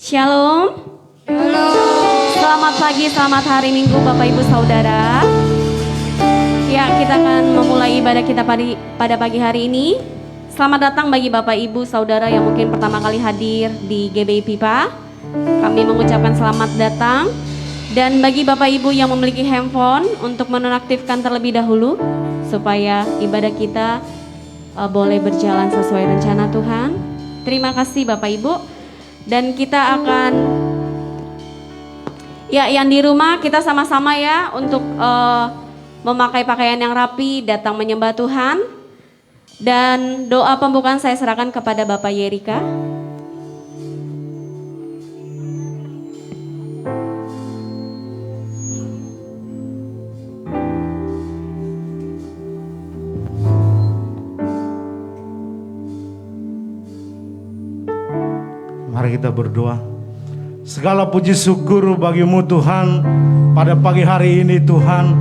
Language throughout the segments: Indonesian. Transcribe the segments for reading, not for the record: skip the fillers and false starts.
Shalom. Selamat pagi, selamat hari Minggu Bapak Ibu Saudara. Ya, kita akan memulai ibadah kita pada pagi hari ini. Selamat datang bagi Bapak Ibu Saudara yang mungkin pertama kali hadir di GBI Pipa. Kami mengucapkan selamat datang. Dan bagi Bapak Ibu yang memiliki handphone, untuk menonaktifkan terlebih dahulu supaya ibadah kita boleh berjalan sesuai rencana Tuhan. Terima kasih Bapak Ibu. Dan kita akan, ya yang di rumah kita sama-sama ya untuk memakai pakaian yang rapi, datang menyembah Tuhan. Dan doa pembukaan saya serahkan kepada Bapak Yerika. Mari kita berdoa. Segala puji syukur bagimu Tuhan pada pagi hari ini Tuhan,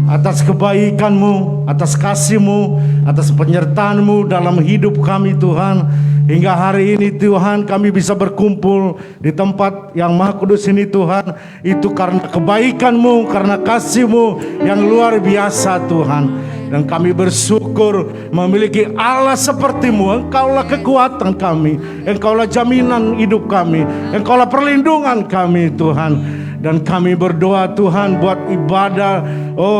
atas kebaikan-Mu, atas kasih-Mu, atas penyertaan-Mu dalam hidup kami Tuhan. Hingga hari ini Tuhan kami bisa berkumpul di tempat yang Maha Kudus ini Tuhan. Itu karena kebaikan-Mu, karena kasih-Mu yang luar biasa Tuhan. Dan kami bersyukur memiliki Allah seperti-Mu. Engkaulah kekuatan kami, Engkaulah jaminan hidup kami, Engkaulah perlindungan kami Tuhan. Dan kami berdoa Tuhan buat ibadah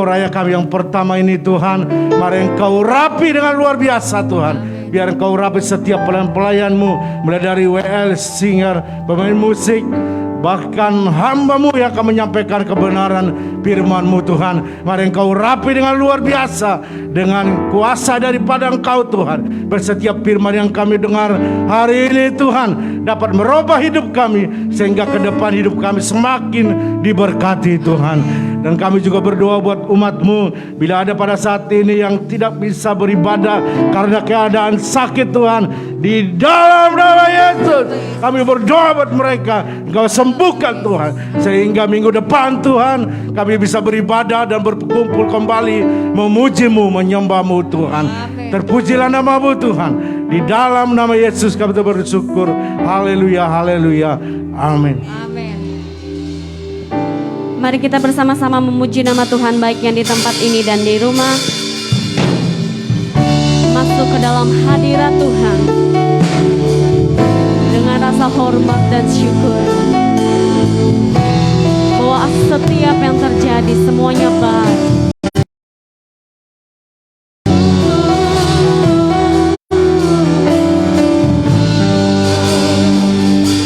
raya kami yang pertama ini Tuhan. Mari Engkau rapi dengan luar biasa Tuhan. Biar Engkau rapi setiap pelayan-pelayan-Mu, mulai dari WL, singer, pemain musik, bahkan hamba-Mu yang akan menyampaikan kebenaran firman-Mu Tuhan. Mari Engkau rapi dengan luar biasa, dengan kuasa daripada Engkau Tuhan. Bersetiap firman yang kami dengar hari ini Tuhan dapat merubah hidup kami, sehingga ke depan hidup kami semakin diberkati Tuhan. Dan kami juga berdoa buat umat-Mu, bila ada pada saat ini yang tidak bisa beribadah karena keadaan sakit Tuhan, di dalam nama Yesus kami berdoa buat mereka, Engkau sembuhkan Tuhan, sehingga minggu depan Tuhan kami bisa beribadah dan berkumpul kembali memuji-Mu, menyembah-Mu Tuhan. Terpujilah nama-Mu Tuhan. Di dalam nama Yesus kami bersyukur. Haleluya, haleluya, amin. Amin. Mari kita bersama-sama memuji nama Tuhan, baik yang di tempat ini dan di rumah. Masuk ke dalam hadirat Tuhan dengan rasa hormat dan syukur bahwa setiap yang terjadi semuanya baik.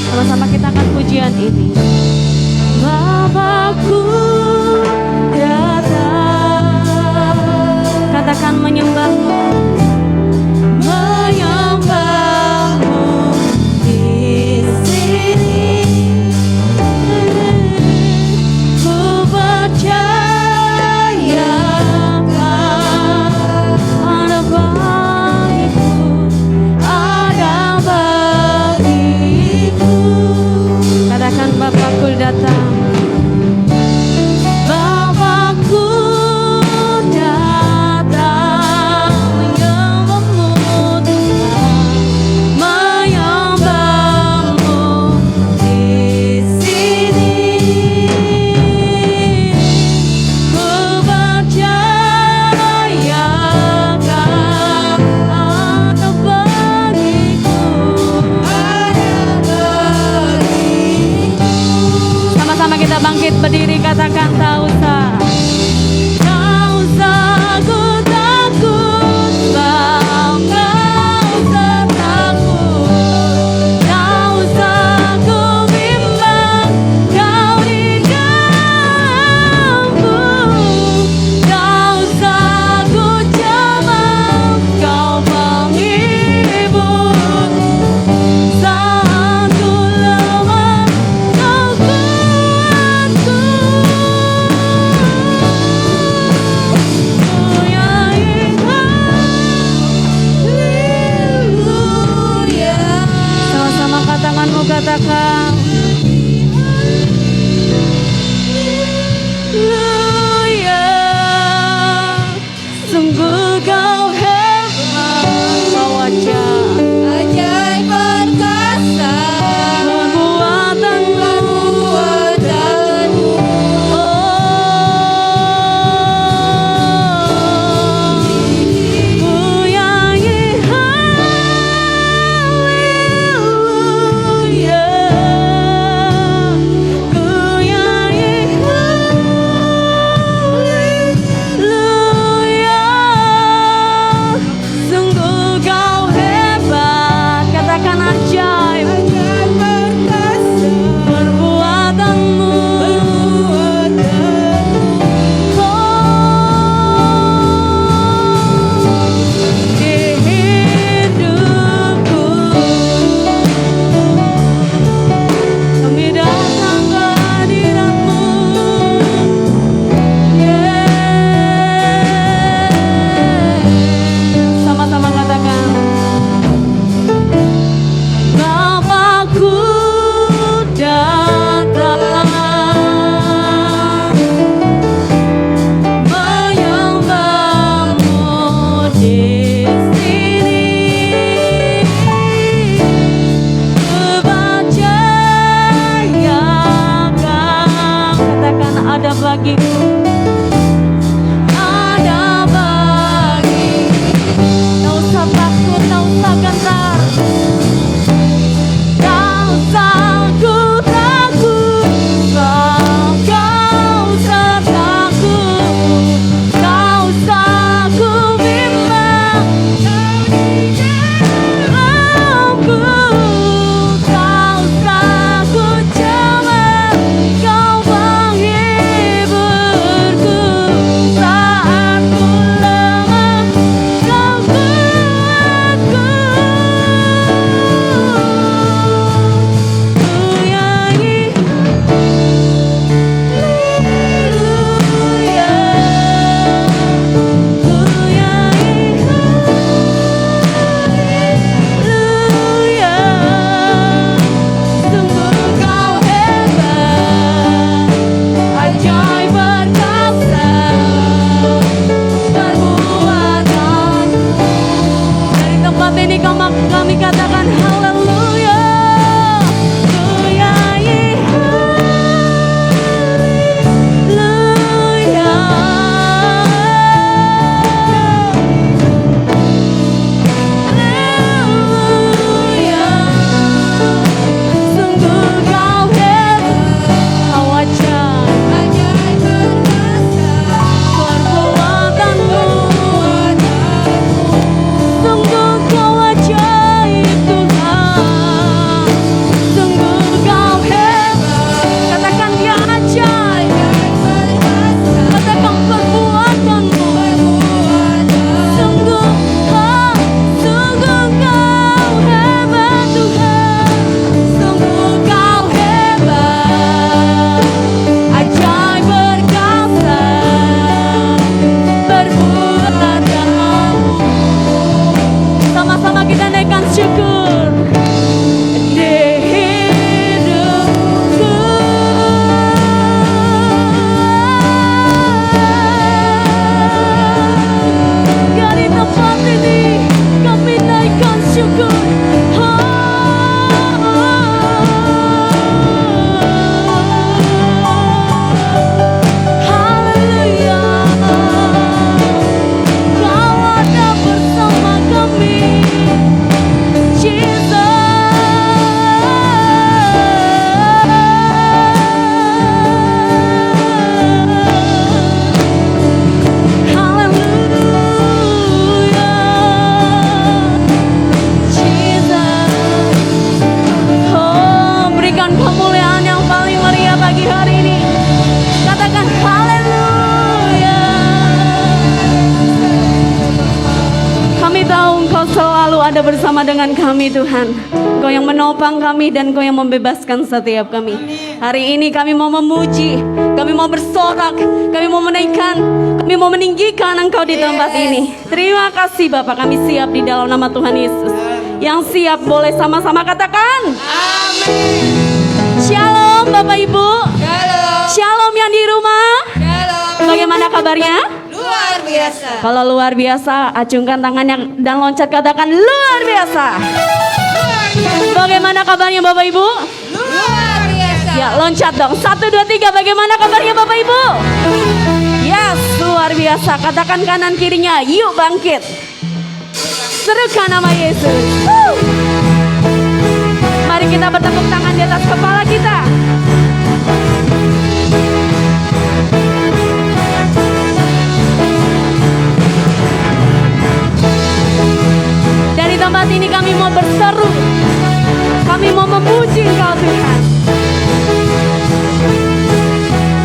Sama-sama kita akan pujian ini. Bapakku datang, katakan menyembah-Mu, menyembah-Mu di sini. Ku percaya ada bagiku, ada bagiku. Katakan Bapakku datang. Bangkit berdiri, katakan tak usah ku takut, Bang, tak usah takut, tak usah ku bimbang, Kau di dalamku, tak usah ku jamak, Kau penghibur saat ku lemah, Kau kuatku. ada bagiku, ada bagiku. Tak usah takut, tak usah gentar, tak usah ku takut, kau sertaku, tak usah ku bimbang, aku tak usah ku cemas, kau penghiburku saat ku lemah, kau kuatku. Ku nyanyi haleluya, ku nyanyi haleluya. Sungguh kau hebat, ajaib perkasa, perbuatanmu. Dari tempat ini kami katakan haleluya. Ku nyanyi haleluya. Haleluya. Sungguh kau hebat, kau ajaib perbuatanmu. Sungguh kau ajaib Tuhan, sungguh kau hebat. Katakan dia ajaib, katakan perbuatanmu. Sungguh kau hebat Tuhan, sungguh kau hebat, ajaib perkasa, perbuatanmu. Sama-sama kita naikkan syukur di hidupku. Dari tempat ini kami naikkan syukur. Haleluya. Kau ada bersama kami, Jesus. Haleluya, Jesus. Oh, berikan kemuliaan yang paling meriah pagi hari ini. Katakan haleluya. Kami tahu Engkau selalu ada bersama dengan kami Tuhan. Engkau yang menopang kami dan Engkau yang membebaskan setiap kami. Hari ini kami mau memuji, kami mau bersorak, kami mau menaikkan, kami mau meninggikan Engkau di tempat ini. Terima kasih Bapak, kami siap di dalam nama Tuhan Yesus. Yang siap boleh sama-sama katakan Amin. Shalom Bapak Ibu. Shalom. Shalom yang di rumah. Shalom. Bagaimana kabarnya? Luar biasa. Kalau luar biasa, acungkan tangannya dan loncat katakan luar biasa. Bagaimana kabarnya Bapak Ibu? Luar biasa. Ya loncat dong. 1, 2, 3. Bagaimana kabarnya Bapak Ibu? Yes, luar biasa. Katakan kanan kirinya, yuk bangkit. Serukan nama Yesus. Mari kita bertepuk tangan di atas kepala kita. Dari tempat ini kami mau berseru, kami mau memuji Engkau Tuhan.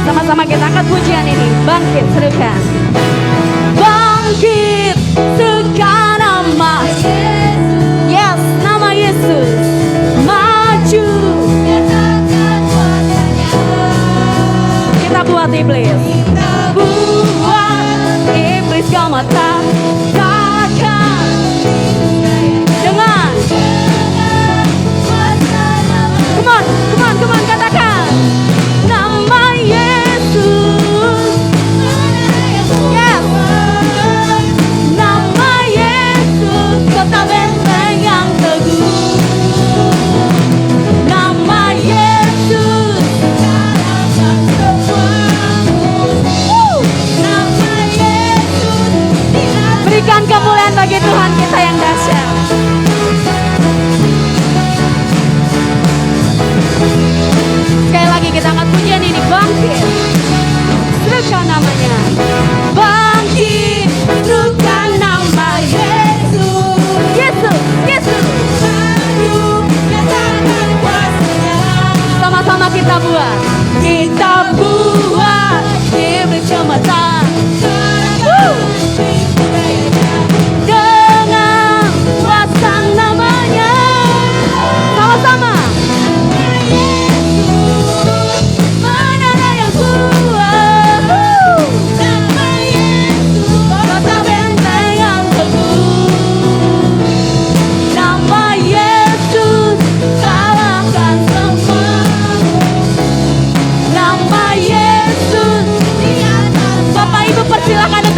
Sama-sama kita angkat pujian ini. Bangkit, serukan. Bangkit, serukan nama Yesus. Yes, nama Yesus. Maju, kita buat iblis. Kita buat iblis kau mata. Dengan come on, katakan nama Yesus. Yes. Nama Yesus, kota benteng yang teguh. Nama Yesus,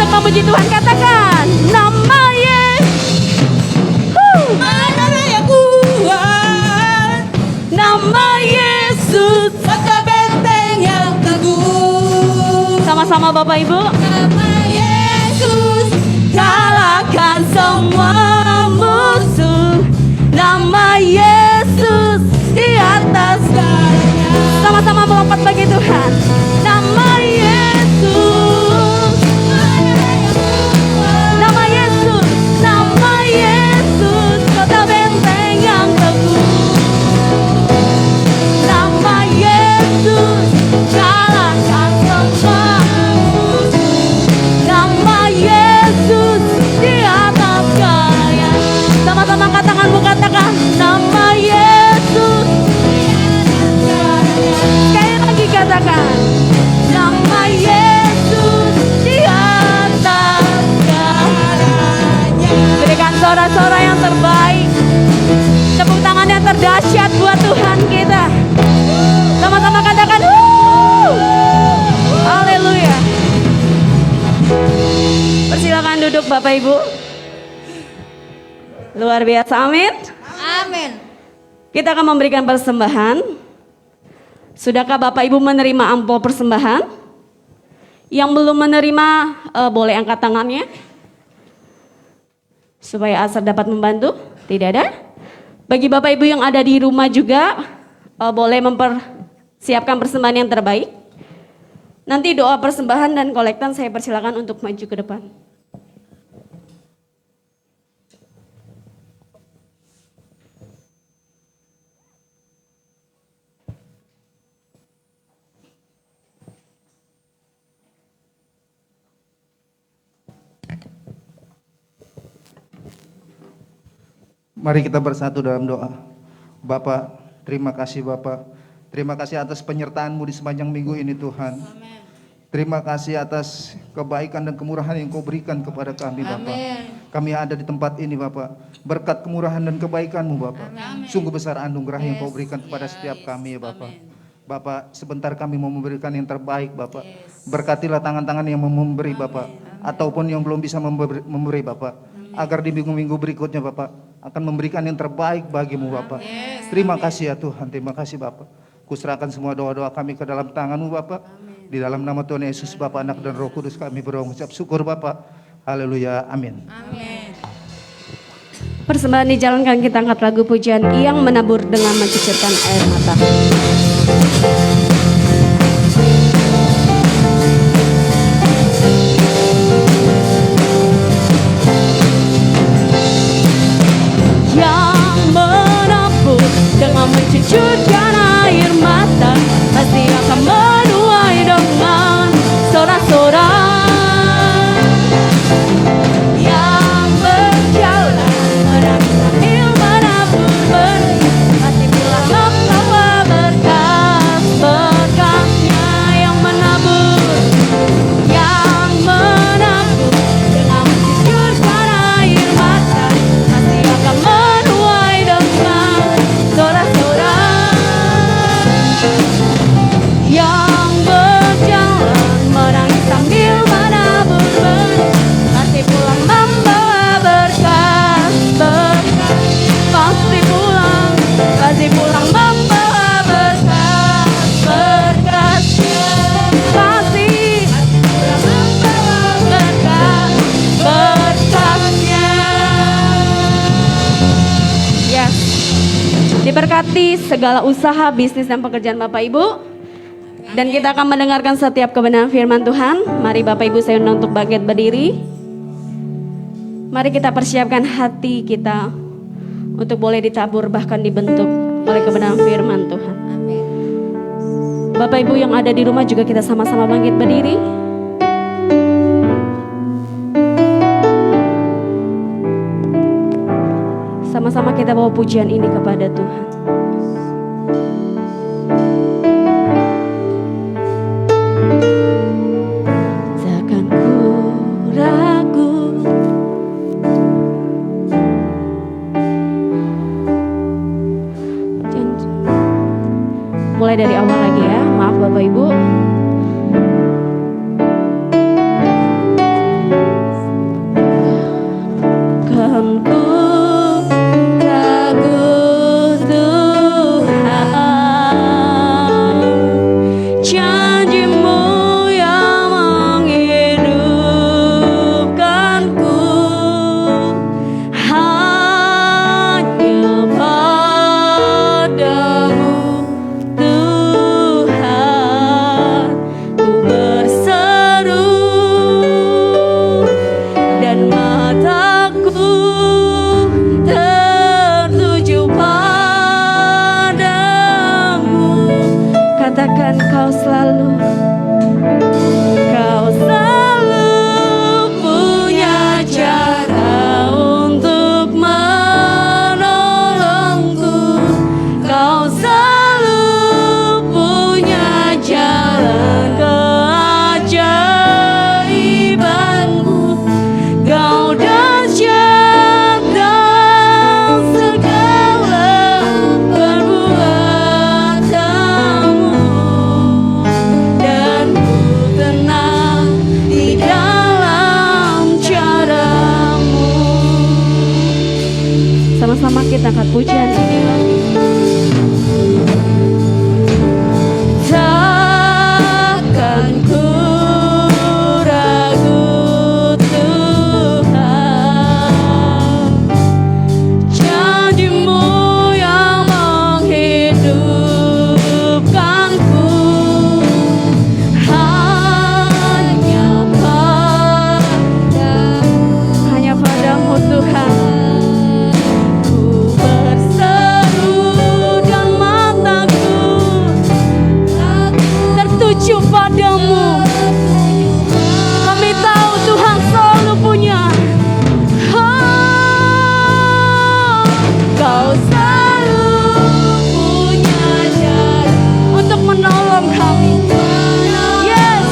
untuk memuji Tuhan, katakan nama Yesus. Mana yang kuat, Nama Yesus. kota benteng yang teguh. Sama-sama Bapak Ibu. Nama Yesus, Kalahkan semua musuh. Nama Yesus di atas segalanya. Sama-sama melompat bagi Tuhan. Nama Yesus. Nama Yesus. Nama Yesus. Kota benteng yang teguh. Nama Yesus. Kalahkan semua musuh. Nama Yesus di atas segalanya. Sama-sama katakan nama Yesus. Sekali lagi katakan nama Yesus di atas segalanya. Berikan sorak-sorak yang terbaik, tepuk tangan yang terdahsyat buat Tuhan kita. Sama-sama katakan haleluya. Persilakan duduk Bapak Ibu. Luar biasa, amin. amin. Kita akan memberikan persembahan. Sudahkah Bapak Ibu menerima amplop persembahan? Yang belum menerima boleh angkat tangannya. Supaya Asar dapat membantu. Tidak ada? Bagi Bapak Ibu yang ada di rumah juga boleh mempersiapkan persembahan yang terbaik. Nanti doa persembahan dan kolektan saya persilakan untuk maju ke depan. Mari kita bersatu dalam doa. Bapak, terima kasih Bapak. Terima kasih atas penyertaan-Mu di sepanjang minggu ini Tuhan. Terima kasih atas kebaikan dan kemurahan yang Kau berikan kepada kami Bapak. Kami ada di tempat ini Bapak. Berkat kemurahan dan kebaikan-Mu Bapak. Sungguh besar anugerah yang Kau berikan kepada setiap kami ya Bapak. Bapak, sebentar kami mau memberikan yang terbaik Bapak. Berkatilah tangan-tangan yang mau memberi Bapak. Ataupun yang belum bisa memberi Bapak. Agar di minggu-minggu berikutnya Bapak akan memberikan yang terbaik bagimu Bapak. Terima kasih ya Tuhan, terima kasih Bapak. Kuserahkan semua doa-doa kami ke dalam tangan-Mu Bapak. Di dalam nama Tuhan Yesus Bapa, Anak dan Roh Kudus kami berdoa mengucap syukur Bapak. Haleluya, amin. Persembahan dijalankan, kita angkat lagu pujian yang menabur dengan mencucurkan air mata. Yang menabur dengan mencucurkan air mata pasti akan menuai dengan sorak-sorai. Yang berjalan menangis sambil menabur benih pasti pulang membawa berkat-berkatnya. Yang menabur dengan mencucurkan air mata pasti akan menuai dengan sorak-sorai. Yang berjalan menangis sambil menabur benih pasti pulang membawa berkat-berkat. Pasti pulang membawa berkat-berkatnya. Pasti pulang membawa berkat-berkatnya. Yes. Diberkati segala usaha, bisnis dan pekerjaan Bapak Ibu. Dan kita akan mendengarkan setiap kebenaran firman Tuhan. Mari Bapak Ibu saya undang untuk bangkit berdiri. Mari kita persiapkan hati kita untuk boleh ditabur bahkan dibentuk oleh kebenaran firman Tuhan. Bapak Ibu yang ada di rumah juga kita sama-sama bangkit berdiri. Sama-sama kita bawa pujian ini kepada Tuhan. Takkan ku ragu mulai dari awal lagi ya, maaf Bapak Ibu. bersama-sama kita angkat pujian ini lagi. Takkan ku ragu Tuhan, janji-Mu yang menghidupkanku. Hanya padamu Tuhan ku berseru dan mataku tertuju padamu. Kami tahu Tuhan selalu punya, Kau selalu punya jalan untuk menolong kami. Yes,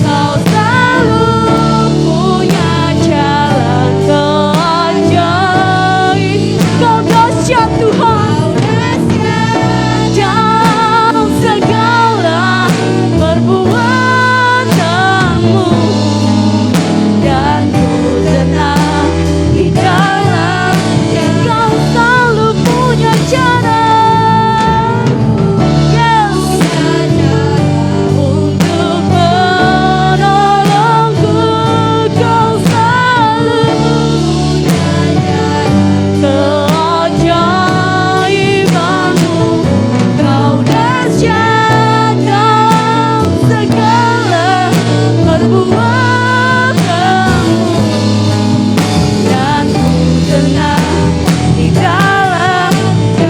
Kau selalu punya jalan keajaib. Kau dahsyat Tuhan dalam segala perbuatanmu, dan ku tenang di dalam Kau selalu punya jalan. Yes, untuk menolongku. Kau selalu keajaibanmu. Kau dahsyat dalam segala perbuatanmu, dan ku tenang di dalam.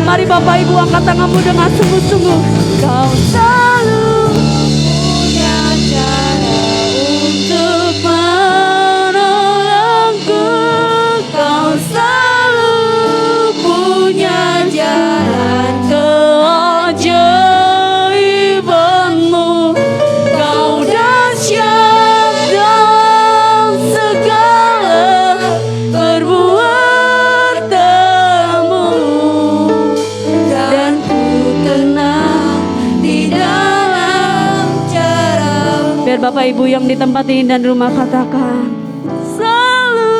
Mari Bapak Ibu angkat tanganmu dengan sungguh-sungguh. Kau selalu punya cara untuk menolongku. Kau selalu punya jalan keajaibanmu. Kau dahsyat dalam segala perbuatanmu, dan ku tenang di dalam cara-Mu. Biar Bapak Ibu yang di tempat ini dan rumah katakan, selalu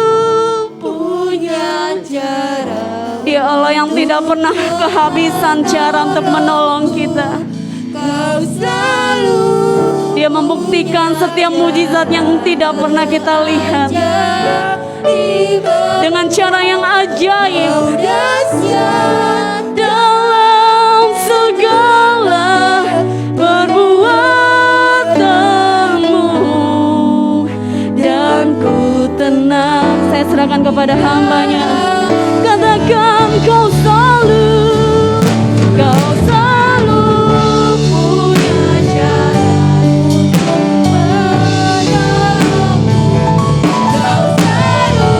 punya cara. Dia Allah yang tidak pernah kehabisan cara untuk menolong kita. Kau selalu. Dia membuktikan setiap mujizat yang tidak pernah kita lihat dengan cara yang ajaib. Dalam segala perbuatanmu, dan ku tenang. Saya serahkan kepada hamba-Nya. Katakan kau selalu punya jalan menolongku. Kau selalu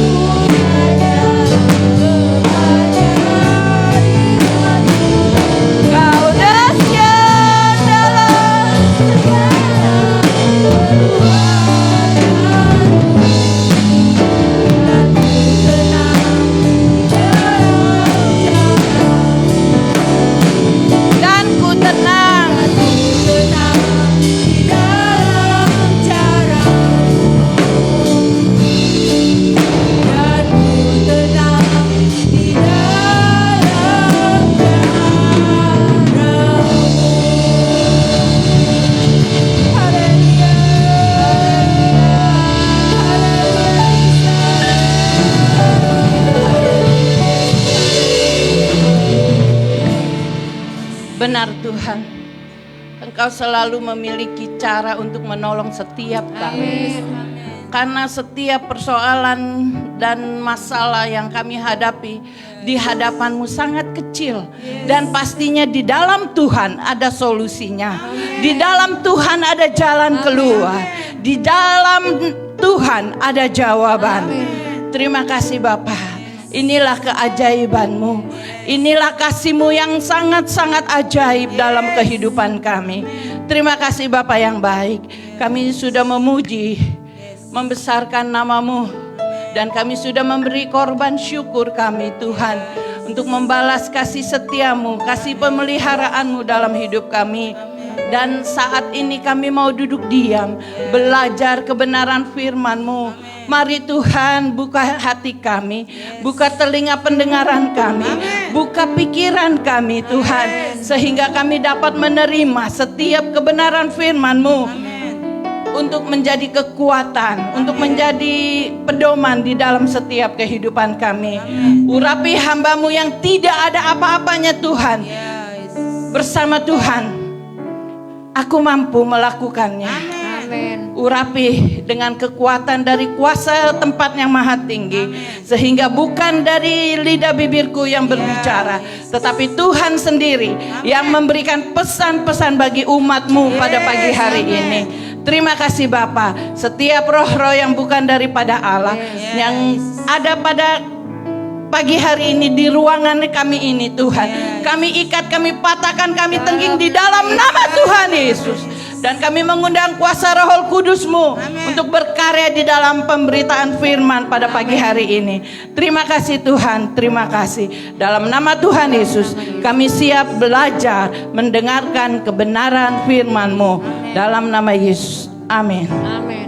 punya jalan keajaibanmu. Kau dahsyat dalam segala perbuatanmu, dan ku tenang di dalam cara-Mu, dan ku tenang di dalam cara-Mu. Haleluya, Benar Tuhan, Engkau selalu memiliki cara untuk menolong setiap kami. Karena setiap persoalan dan masalah yang kami hadapi di hadapan-Mu sangat kecil. Dan pastinya di dalam Tuhan ada solusinya. Di dalam Tuhan ada jalan keluar. Di dalam Tuhan ada jawaban. Terima kasih Bapa. Inilah keajaiban-Mu. Inilah kasih-Mu yang sangat-sangat ajaib dalam kehidupan kami. Terima kasih Bapa yang baik. Kami sudah memuji, membesarkan nama-Mu, dan kami sudah memberi korban syukur kami Tuhan, untuk membalas kasih setia-Mu, kasih pemeliharaan-Mu dalam hidup kami. Dan saat ini kami mau duduk diam, belajar kebenaran firman-Mu. Mari Tuhan buka hati kami, buka telinga pendengaran kami, buka pikiran kami Tuhan, sehingga kami dapat menerima setiap kebenaran firman-Mu untuk menjadi kekuatan, untuk menjadi pedoman di dalam setiap kehidupan kami. Urapi hamba-Mu yang tidak ada apa-apanya Tuhan. Bersama Tuhan, aku mampu melakukannya. Urapi dengan kekuatan dari kuasa tempat yang maha tinggi, sehingga bukan dari lidah bibirku yang berbicara, tetapi Tuhan sendiri yang memberikan pesan-pesan bagi umat-Mu pada pagi hari ini. Terima kasih Bapa. Setiap roh-roh yang bukan daripada Allah yang ada pada pagi hari ini di ruangan kami ini Tuhan, kami ikat, kami patahkan, kami tengging di dalam nama Tuhan Yesus. Dan kami mengundang kuasa Roh Kudus-Mu untuk berkarya di dalam pemberitaan firman pada pagi hari ini. Terima kasih Tuhan, terima kasih. Dalam nama Tuhan Yesus, kami siap belajar mendengarkan kebenaran firman-Mu. Dalam nama Yesus, amin. Amin.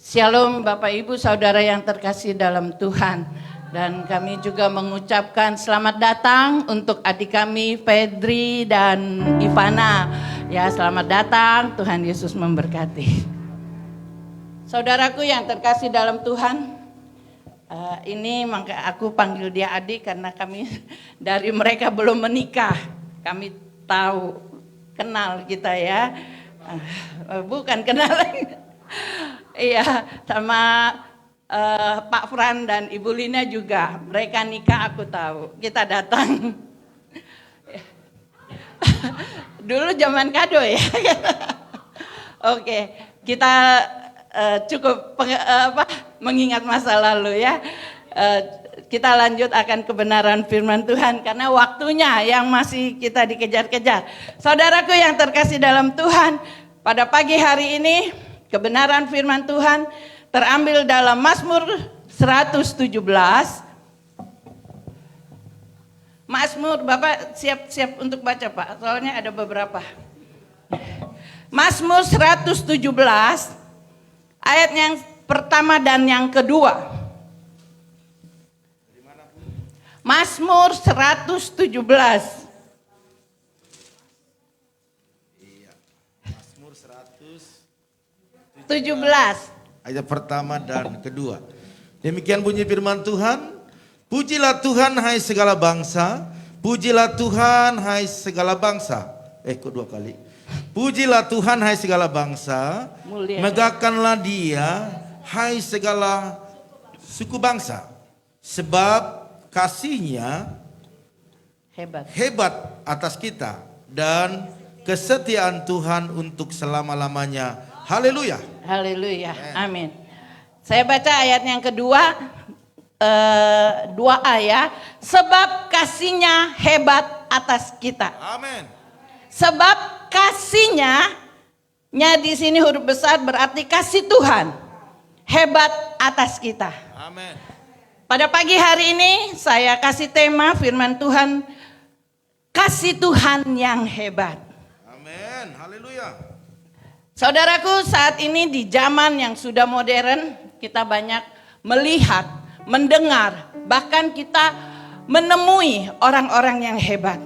Shalom Bapak Ibu Saudara yang terkasih dalam Tuhan. Dan kami juga mengucapkan selamat datang untuk adik kami Fedri dan Ivana. Ya, selamat datang, Tuhan Yesus memberkati. Saudaraku yang terkasih dalam Tuhan, ini maka aku panggil dia adik karena kami dari mereka belum menikah. Kami tahu, kenal kita ya. Bukan kenal. Iya, sama Pak Fran dan Ibu Lina juga. Mereka nikah aku tahu. Kita datang. Dulu zaman kado ya. Oke, kita cukup mengingat masa lalu ya. Kita lanjut akan kebenaran firman Tuhan karena waktunya yang masih kita dikejar-kejar. Saudaraku yang terkasih dalam Tuhan, pada pagi hari ini kebenaran firman Tuhan terambil dalam Mazmur 117. Mazmur, Bapak siap-siap untuk baca Pak, soalnya ada beberapa. Mazmur 117 ayat yang pertama dan yang kedua. Mazmur 117. Iya. Mazmur 117 ayat pertama dan kedua. Demikian bunyi firman Tuhan. Pujilah Tuhan hai segala bangsa, pujilah Tuhan hai segala bangsa. Kedua kali. Pujilah Tuhan hai segala bangsa, Mulia. megahkanlah Dia hai segala suku bangsa, sebab kasih-Nya hebat atas kita dan kesetiaan Tuhan untuk selama-lamanya. Haleluya. Haleluya. Amin. Saya baca ayat yang kedua, 2a ya. Sebab kasih-Nya hebat atas kita. Amin. Sebab kasih-Nya di sini huruf besar berarti kasih Tuhan hebat atas kita. Amin. Pada pagi hari ini saya kasih tema firman Tuhan, kasih Tuhan yang hebat. Amin. Haleluya. Saudaraku, saat ini di zaman yang sudah modern, kita banyak melihat, mendengar, bahkan kita menemui orang-orang yang hebat.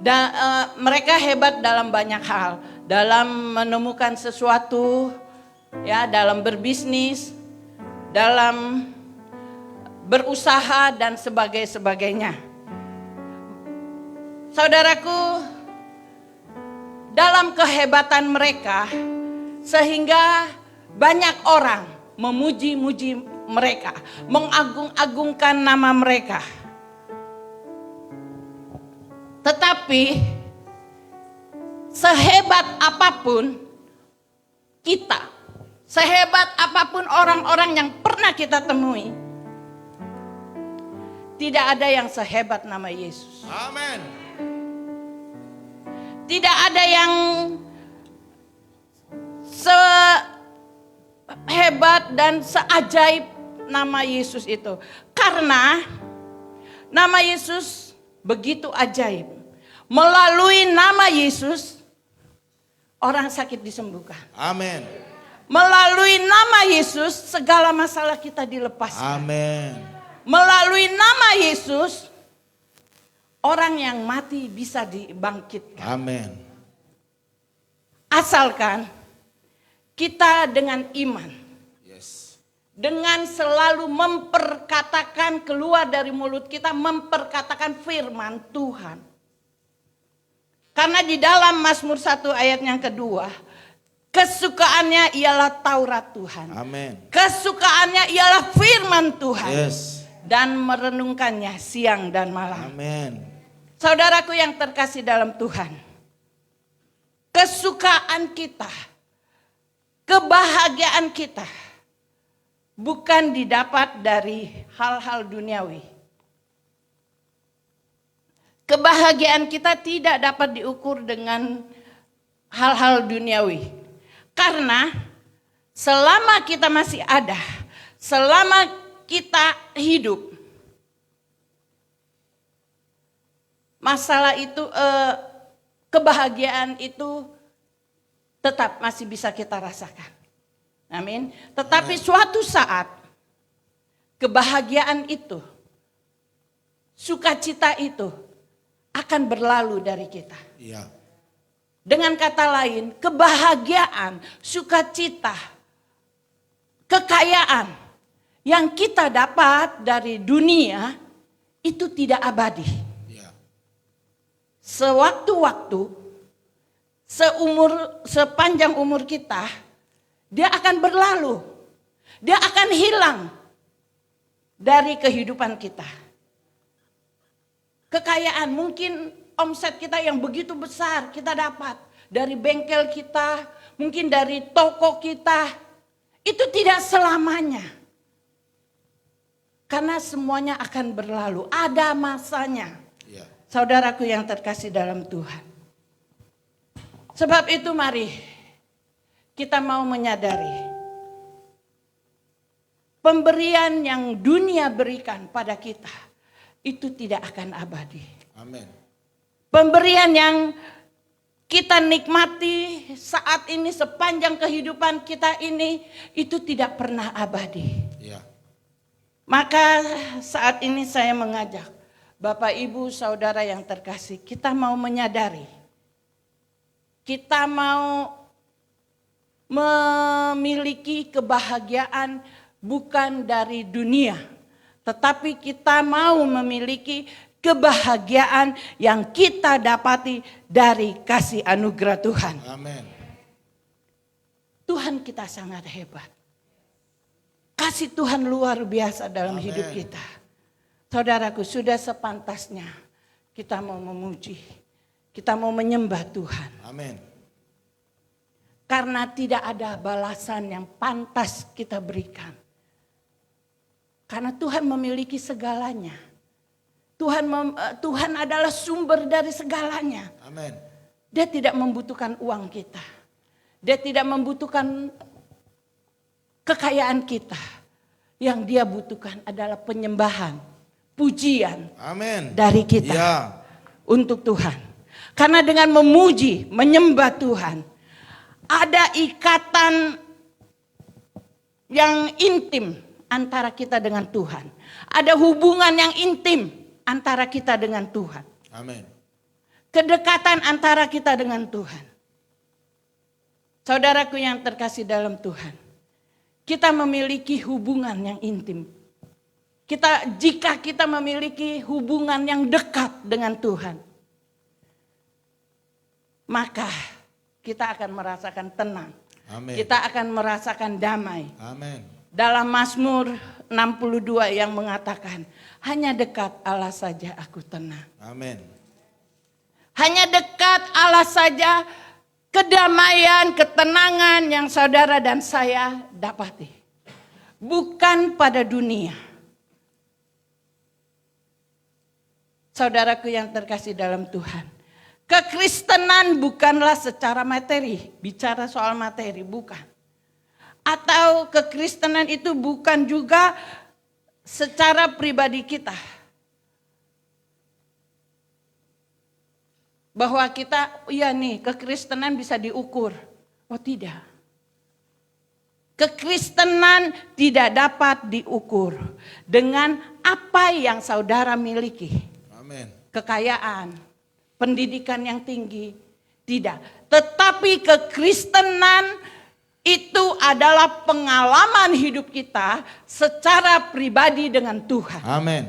Dan mereka hebat dalam banyak hal, dalam menemukan sesuatu, ya, dalam berbisnis, dalam berusaha dan sebagainya. Saudaraku, dalam kehebatan mereka sehingga banyak orang memuji-muji mereka, mengagung-agungkan nama mereka. Tetapi sehebat apapun kita, sehebat apapun orang-orang yang pernah kita temui, tidak ada yang sehebat nama Yesus. Amin. Tidak ada yang sehebat dan seajaib nama Yesus itu? Karena nama Yesus begitu ajaib. Melalui nama Yesus, orang sakit disembuhkan. Amin. Melalui nama Yesus, segala masalah kita dilepaskan. Amin. Melalui nama Yesus, orang yang mati bisa dibangkitkan. Amin. Asalkan kita dengan iman, Yes. dengan selalu memperkatakan keluar dari mulut kita, memperkatakan firman Tuhan. Karena di dalam Mazmur 1 ayat yang kedua, kesukaannya ialah Taurat Tuhan. Amin. Kesukaannya ialah firman Tuhan. Yes. Dan merenungkannya siang dan malam. Amin. Saudaraku yang terkasih dalam Tuhan, kesukaan kita, kebahagiaan kita bukan didapat dari hal-hal duniawi. Kebahagiaan kita tidak dapat diukur dengan hal-hal duniawi. Karena selama kita masih ada, selama kita hidup, masalah itu, kebahagiaan itu tetap masih bisa kita rasakan. Amin. Tetapi suatu saat kebahagiaan itu, sukacita itu akan berlalu dari kita. Iya. Dengan kata lain, kebahagiaan, sukacita, kekayaan yang kita dapat dari dunia itu tidak abadi. Iya. Sewaktu-waktu, sepanjang umur kita, dia akan berlalu. Dia akan hilang dari kehidupan kita. Kekayaan, mungkin omset kita yang begitu besar kita dapat dari bengkel kita, mungkin dari toko kita, itu tidak selamanya. Karena semuanya akan berlalu, ada masanya. Iya. Saudaraku yang terkasih dalam Tuhan. Sebab itu mari kita mau menyadari pemberian yang dunia berikan pada kita itu tidak akan abadi. Amin. Pemberian yang kita nikmati saat ini sepanjang kehidupan kita ini itu tidak pernah abadi. Iya. Maka saat ini saya mengajak Bapak Ibu Saudara yang terkasih, kita mau menyadari, kita mau memiliki kebahagiaan bukan dari dunia, tetapi kita mau memiliki kebahagiaan yang kita dapati dari kasih anugerah Tuhan. Amin. Tuhan kita sangat hebat. Kasih Tuhan luar biasa dalam Amin. hidup kita. Saudaraku, sudah sepantasnya kita mau memuji, kita mau menyembah Tuhan. Amin. Karena tidak ada balasan yang pantas kita berikan. Karena Tuhan memiliki segalanya. Tuhan adalah sumber dari segalanya. Amin. Dia tidak membutuhkan uang kita. Dia tidak membutuhkan kekayaan kita. Yang dia butuhkan adalah penyembahan, pujian Amin. dari kita Iya. untuk Tuhan. Karena dengan memuji, menyembah Tuhan, ada ikatan yang intim antara kita dengan Tuhan. Ada hubungan yang intim antara kita dengan Tuhan. Amin. Kedekatan antara kita dengan Tuhan. Saudaraku yang terkasih dalam Tuhan, kita memiliki hubungan yang intim. Jika kita memiliki hubungan yang dekat dengan Tuhan, maka kita akan merasakan tenang. Amin. Kita akan merasakan damai. Amin. Dalam Mazmur 62 yang mengatakan, hanya dekat Allah saja aku tenang. Amin. Hanya dekat Allah saja kedamaian, ketenangan yang saudara dan saya dapati. Bukan pada dunia. Saudaraku yang terkasih dalam Tuhan. Kekristenan bukanlah secara materi. Bicara soal materi, bukan. Atau kekristenan itu bukan juga secara pribadi kita. Bahwa kita, ya nih, kekristenan bisa diukur. Oh tidak. Kekristenan tidak dapat diukur dengan apa yang saudara miliki. Amin. Kekayaan, pendidikan yang tinggi, tidak. Tetapi kekristenan itu adalah pengalaman hidup kita secara pribadi dengan Tuhan. Amin.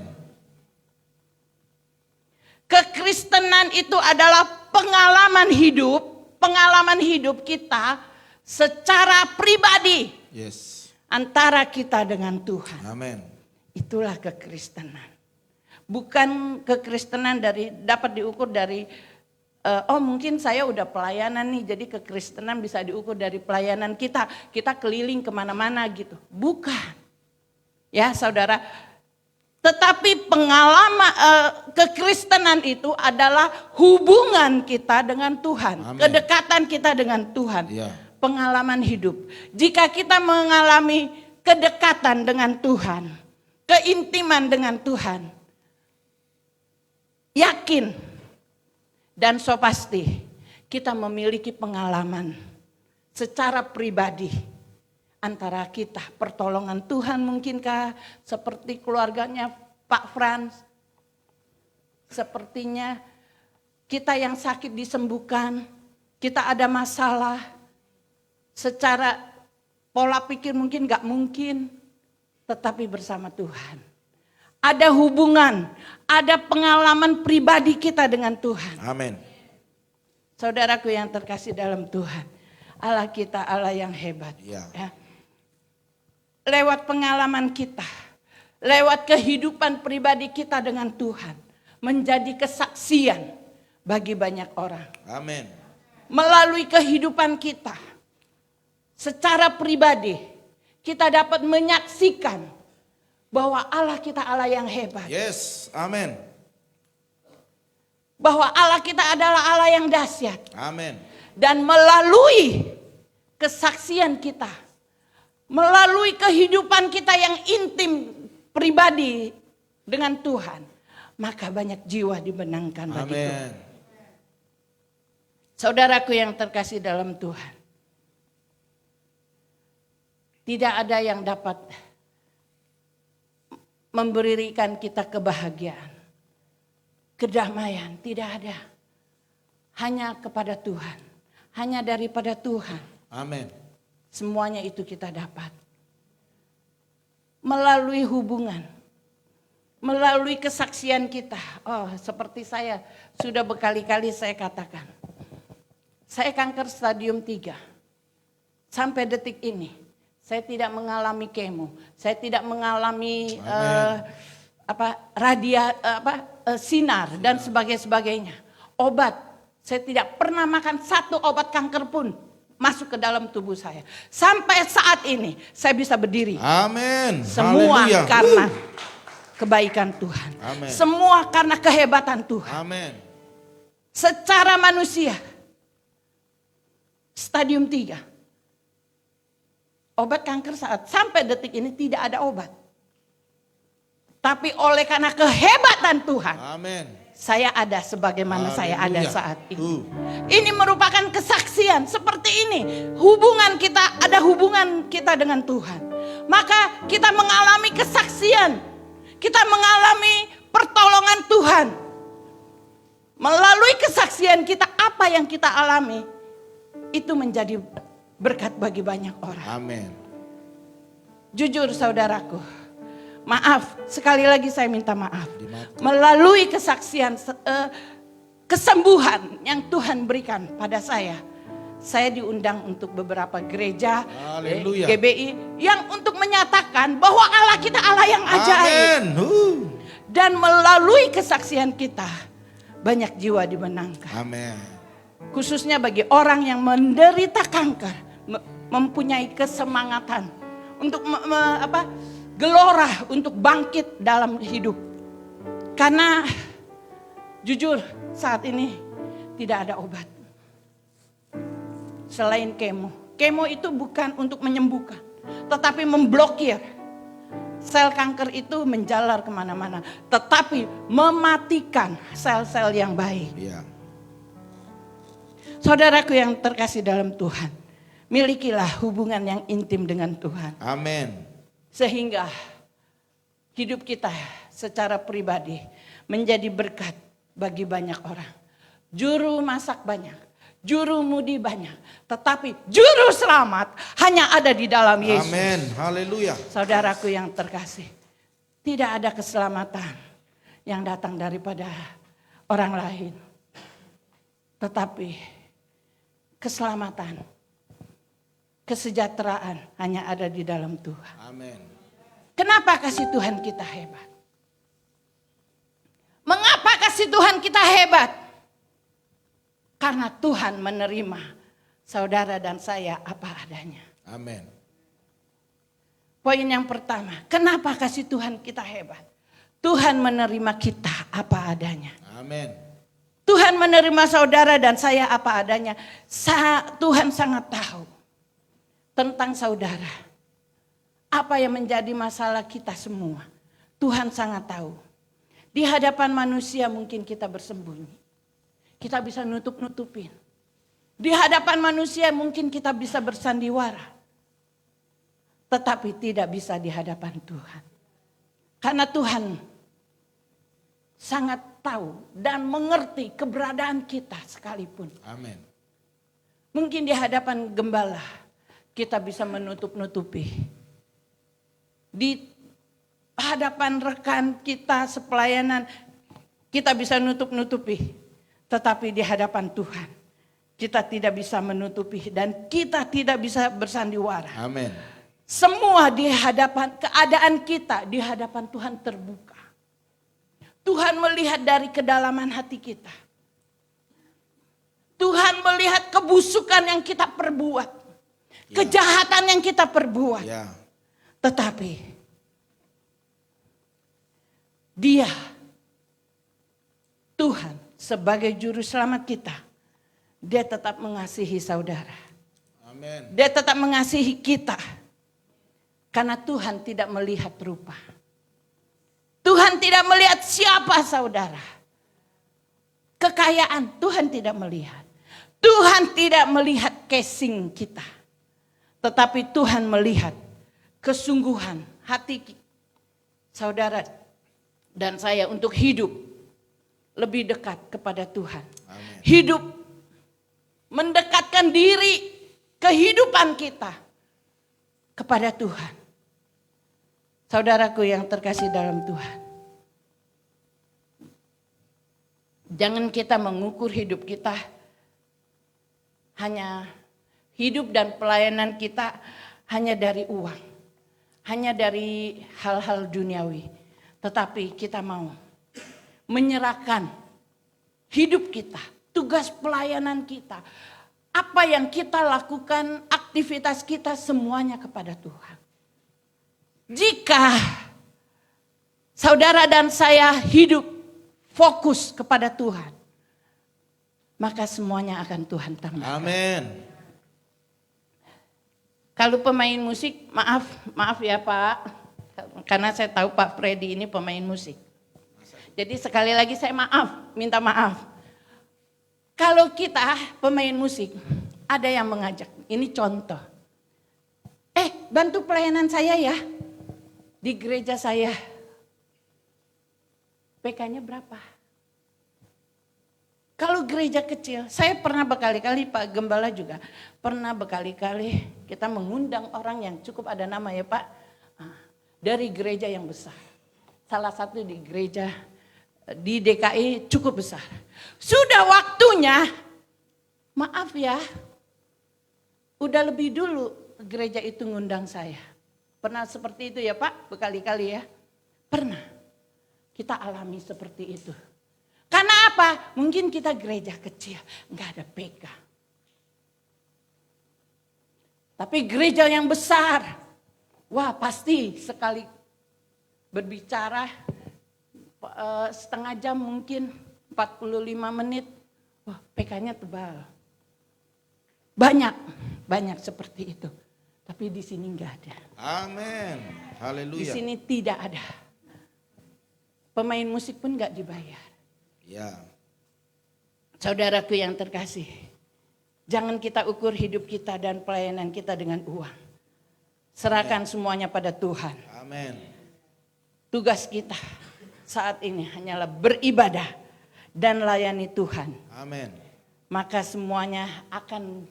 Kekristenan itu adalah pengalaman hidup kita secara pribadi Yes. antara kita dengan Tuhan. Amin. Itulah kekristenan. Bukan kekristenan dapat diukur dari mungkin saya udah pelayanan nih, jadi kekristenan bisa diukur dari pelayanan kita. Kita keliling kemana-mana gitu. Bukan. Ya saudara. Tetapi pengalaman kekristenan itu adalah hubungan kita dengan Tuhan. Amin. Kedekatan kita dengan Tuhan. Ya. Pengalaman hidup. Jika kita mengalami kedekatan dengan Tuhan, keintiman dengan Tuhan, yakin dan so pasti kita memiliki pengalaman secara pribadi antara kita. Pertolongan Tuhan mungkinkah seperti keluarganya Pak Frans, sepertinya kita yang sakit disembuhkan, kita ada masalah, secara pola pikir mungkin gak mungkin, tetapi bersama Tuhan. Ada hubungan, ada pengalaman pribadi kita dengan Tuhan. Amin. Saudaraku yang terkasih dalam Tuhan, Allah kita Allah yang hebat. Ya. Ya. Lewat pengalaman kita, lewat kehidupan pribadi kita dengan Tuhan, menjadi kesaksian bagi banyak orang. Amin. Melalui kehidupan kita, secara pribadi, kita dapat menyaksikan bahwa Allah kita Allah yang hebat. Yes. Amin. Bahwa Allah kita adalah Allah yang dahsyat. Amin. Dan melalui kesaksian kita, melalui kehidupan kita yang intim pribadi dengan Tuhan, maka banyak jiwa dimenangkan bagi Tuhan. Amin. Saudaraku yang terkasih dalam Tuhan, tidak ada yang dapat memberikan kita kebahagiaan, kedamaian, tidak ada. Hanya kepada Tuhan, hanya daripada Tuhan. Amin. Semuanya itu kita dapat. Melalui hubungan, melalui kesaksian kita. Oh, seperti saya sudah berkali-kali saya katakan. Saya kanker stadium 3. Sampai detik ini saya tidak mengalami kemo, saya tidak mengalami sinar dan sebagainya. Obat, saya tidak pernah makan satu obat kanker pun masuk ke dalam tubuh saya. Sampai saat ini saya bisa berdiri. Amin. Semua Haleluya. karena kebaikan Tuhan. Amin. Semua karena kehebatan Tuhan. Amin. Secara manusia, stadium 3. Obat kanker sampai detik ini tidak ada obat. Tapi oleh karena kehebatan Tuhan, Amin. saya ada sebagaimana saya ada Haleluya. saat ini. Ini merupakan kesaksian seperti ini. Hubungan kita, ada hubungan kita dengan Tuhan. Maka kita mengalami kesaksian. Kita mengalami pertolongan Tuhan. Melalui kesaksian kita, apa yang kita alami, itu menjadi berkat bagi banyak orang. Amin. Jujur saudaraku, maaf, sekali lagi saya minta maaf. Dimaafkan. Melalui kesaksian kesembuhan yang Tuhan berikan pada saya diundang untuk beberapa gereja Haleluya. GBI yang untuk menyatakan bahwa Allah kita Allah yang ajaib. Amin. Dan melalui kesaksian kita banyak jiwa dimenangkan. Amin. Khususnya bagi orang yang menderita kanker, mempunyai kesemangatan untuk gelora untuk bangkit dalam hidup. Karena jujur saat ini tidak ada obat selain kemo. Kemo itu bukan untuk menyembuhkan, tetapi memblokir. Sel kanker itu menjalar kemana-mana, tetapi mematikan sel-sel yang baik. Ya. Saudaraku yang terkasih dalam Tuhan, milikilah hubungan yang intim dengan Tuhan. Amin. Sehingga hidup kita secara pribadi menjadi berkat bagi banyak orang. Juru masak banyak, juru mudi banyak, tetapi juru selamat hanya ada di dalam Yesus. Amin. Haleluya. Saudaraku yang terkasih, tidak ada keselamatan yang datang daripada orang lain. Tetapi keselamatan, kesejahteraan hanya ada di dalam Tuhan. Amin. Kenapa kasih Tuhan kita hebat? Mengapa kasih Tuhan kita hebat? Karena Tuhan menerima saudara dan saya apa adanya. Amin. Poin yang pertama, kenapa kasih Tuhan kita hebat? Tuhan menerima kita apa adanya. Amin. Tuhan menerima saudara dan saya apa adanya. Tuhan sangat tahu tentang saudara. Apa yang menjadi masalah kita semua. Tuhan sangat tahu. Di hadapan manusia mungkin kita bersembunyi. Kita bisa nutup-nutupin. Di hadapan manusia mungkin kita bisa bersandiwara. Tetapi tidak bisa di hadapan Tuhan. Karena Tuhan sangat tahu dan mengerti keberadaan kita sekalipun. Amin. Mungkin di hadapan gembala kita bisa menutup-nutupi. Di hadapan rekan kita sepelayanan kita bisa nutup-nutupi. Tetapi di hadapan Tuhan kita tidak bisa menutupi dan kita tidak bisa bersandiwara. Amin. Semua di hadapan keadaan kita di hadapan Tuhan terbuka. Tuhan melihat dari kedalaman hati kita. Tuhan melihat kebusukan yang kita perbuat. Kejahatan yang kita perbuat. Ya. Tetapi Dia, Tuhan sebagai juru selamat kita, Dia tetap mengasihi saudara. Amin. Dia tetap mengasihi kita. Karena Tuhan tidak melihat rupa. Tuhan tidak melihat siapa saudara. Kekayaan Tuhan tidak melihat. Tuhan tidak melihat casing kita. Tetapi Tuhan melihat kesungguhan hati saudara dan saya untuk hidup lebih dekat kepada Tuhan. Amin. Hidup mendekatkan diri kehidupan kita kepada Tuhan. Saudaraku yang terkasih dalam Tuhan. Jangan kita mengukur hidup kita hanya hidup dan pelayanan kita hanya dari uang. Hanya dari hal-hal duniawi. Tetapi kita mau menyerahkan hidup kita, tugas pelayanan kita, apa yang kita lakukan, aktivitas kita semuanya kepada Tuhan. Jika saudara dan saya hidup fokus kepada Tuhan, maka semuanya akan Tuhan tambahkan. Amin. Kalau pemain musik, maaf ya Pak, karena saya tahu Pak Freddy ini pemain musik. Jadi sekali lagi saya minta maaf. Kalau kita pemain musik, ada yang mengajak, ini contoh. Bantu pelayanan saya ya, di gereja saya. PK-nya berapa? Kalau gereja kecil, saya pernah berkali-kali, Pak Gembala juga pernah berkali-kali kita mengundang orang yang cukup ada nama ya Pak. Dari gereja yang besar. Salah satu di gereja di DKI cukup besar. Sudah waktunya, maaf ya, udah lebih dulu gereja itu ngundang saya. Pernah seperti itu ya Pak, berkali-kali ya. Pernah. Kita alami seperti itu. Karena apa? Mungkin kita gereja kecil, nggak ada PK. Tapi gereja yang besar, wah pasti sekali berbicara setengah jam mungkin 45 menit, wah PK-nya tebal. Banyak seperti itu. Tapi di sini enggak ada. Amin. Di Haleluya. sini tidak ada. Pemain musik pun enggak dibayar. Ya. Saudaraku yang terkasih, jangan kita ukur hidup kita dan pelayanan kita dengan uang. Serahkan semuanya pada Tuhan. Amin. Tugas kita saat ini hanyalah beribadah dan layani Tuhan. Amin. Maka semuanya akan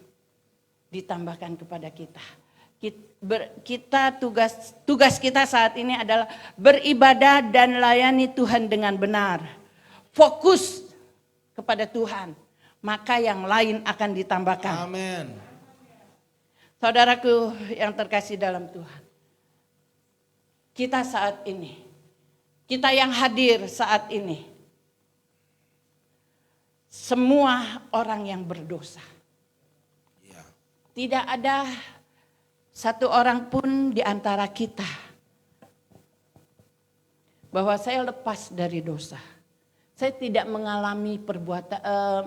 ditambahkan kepada kita. Tugas kita saat ini adalah beribadah dan layani Tuhan dengan benar. Fokus kepada Tuhan, maka yang lain akan ditambahkan. Amin. Saudaraku yang terkasih dalam Tuhan, kita saat ini, kita yang hadir saat ini, semua orang yang berdosa. Ya. Tidak ada satu orang pun di antara kita bahwa saya lepas dari dosa. Saya tidak mengalami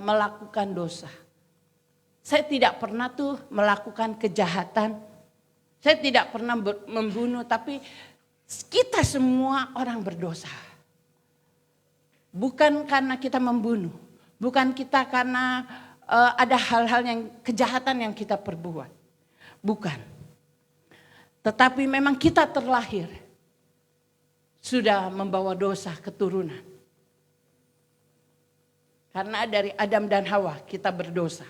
melakukan dosa. Saya tidak pernah tuh melakukan kejahatan. Saya tidak pernah membunuh, tapi kita semua orang berdosa. Bukan karena kita membunuh, bukan kita karena ada hal-hal yang kejahatan yang kita perbuat. Bukan. Tetapi memang kita terlahir sudah membawa dosa keturunan. Karena dari Adam dan Hawa kita berdosa.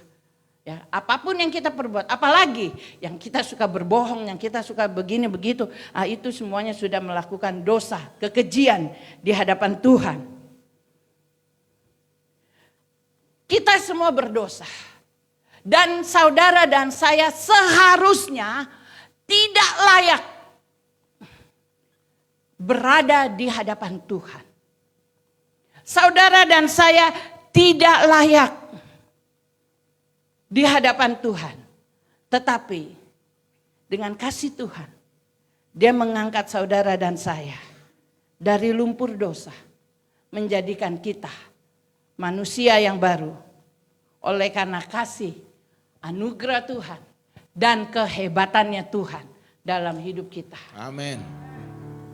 Ya, apapun yang kita perbuat, apalagi yang kita suka berbohong, yang kita suka begini begitu, itu semuanya sudah melakukan dosa, kekejian di hadapan Tuhan. Kita semua berdosa. Dan saudara dan saya seharusnya tidak layak berada di hadapan Tuhan. Saudara dan saya tidak layak di hadapan Tuhan. Tetapi dengan kasih Tuhan, Dia mengangkat saudara dan saya dari lumpur dosa, menjadikan kita manusia yang baru. Oleh karena kasih, anugerah Tuhan, dan kehebatannya Tuhan dalam hidup kita. Amin.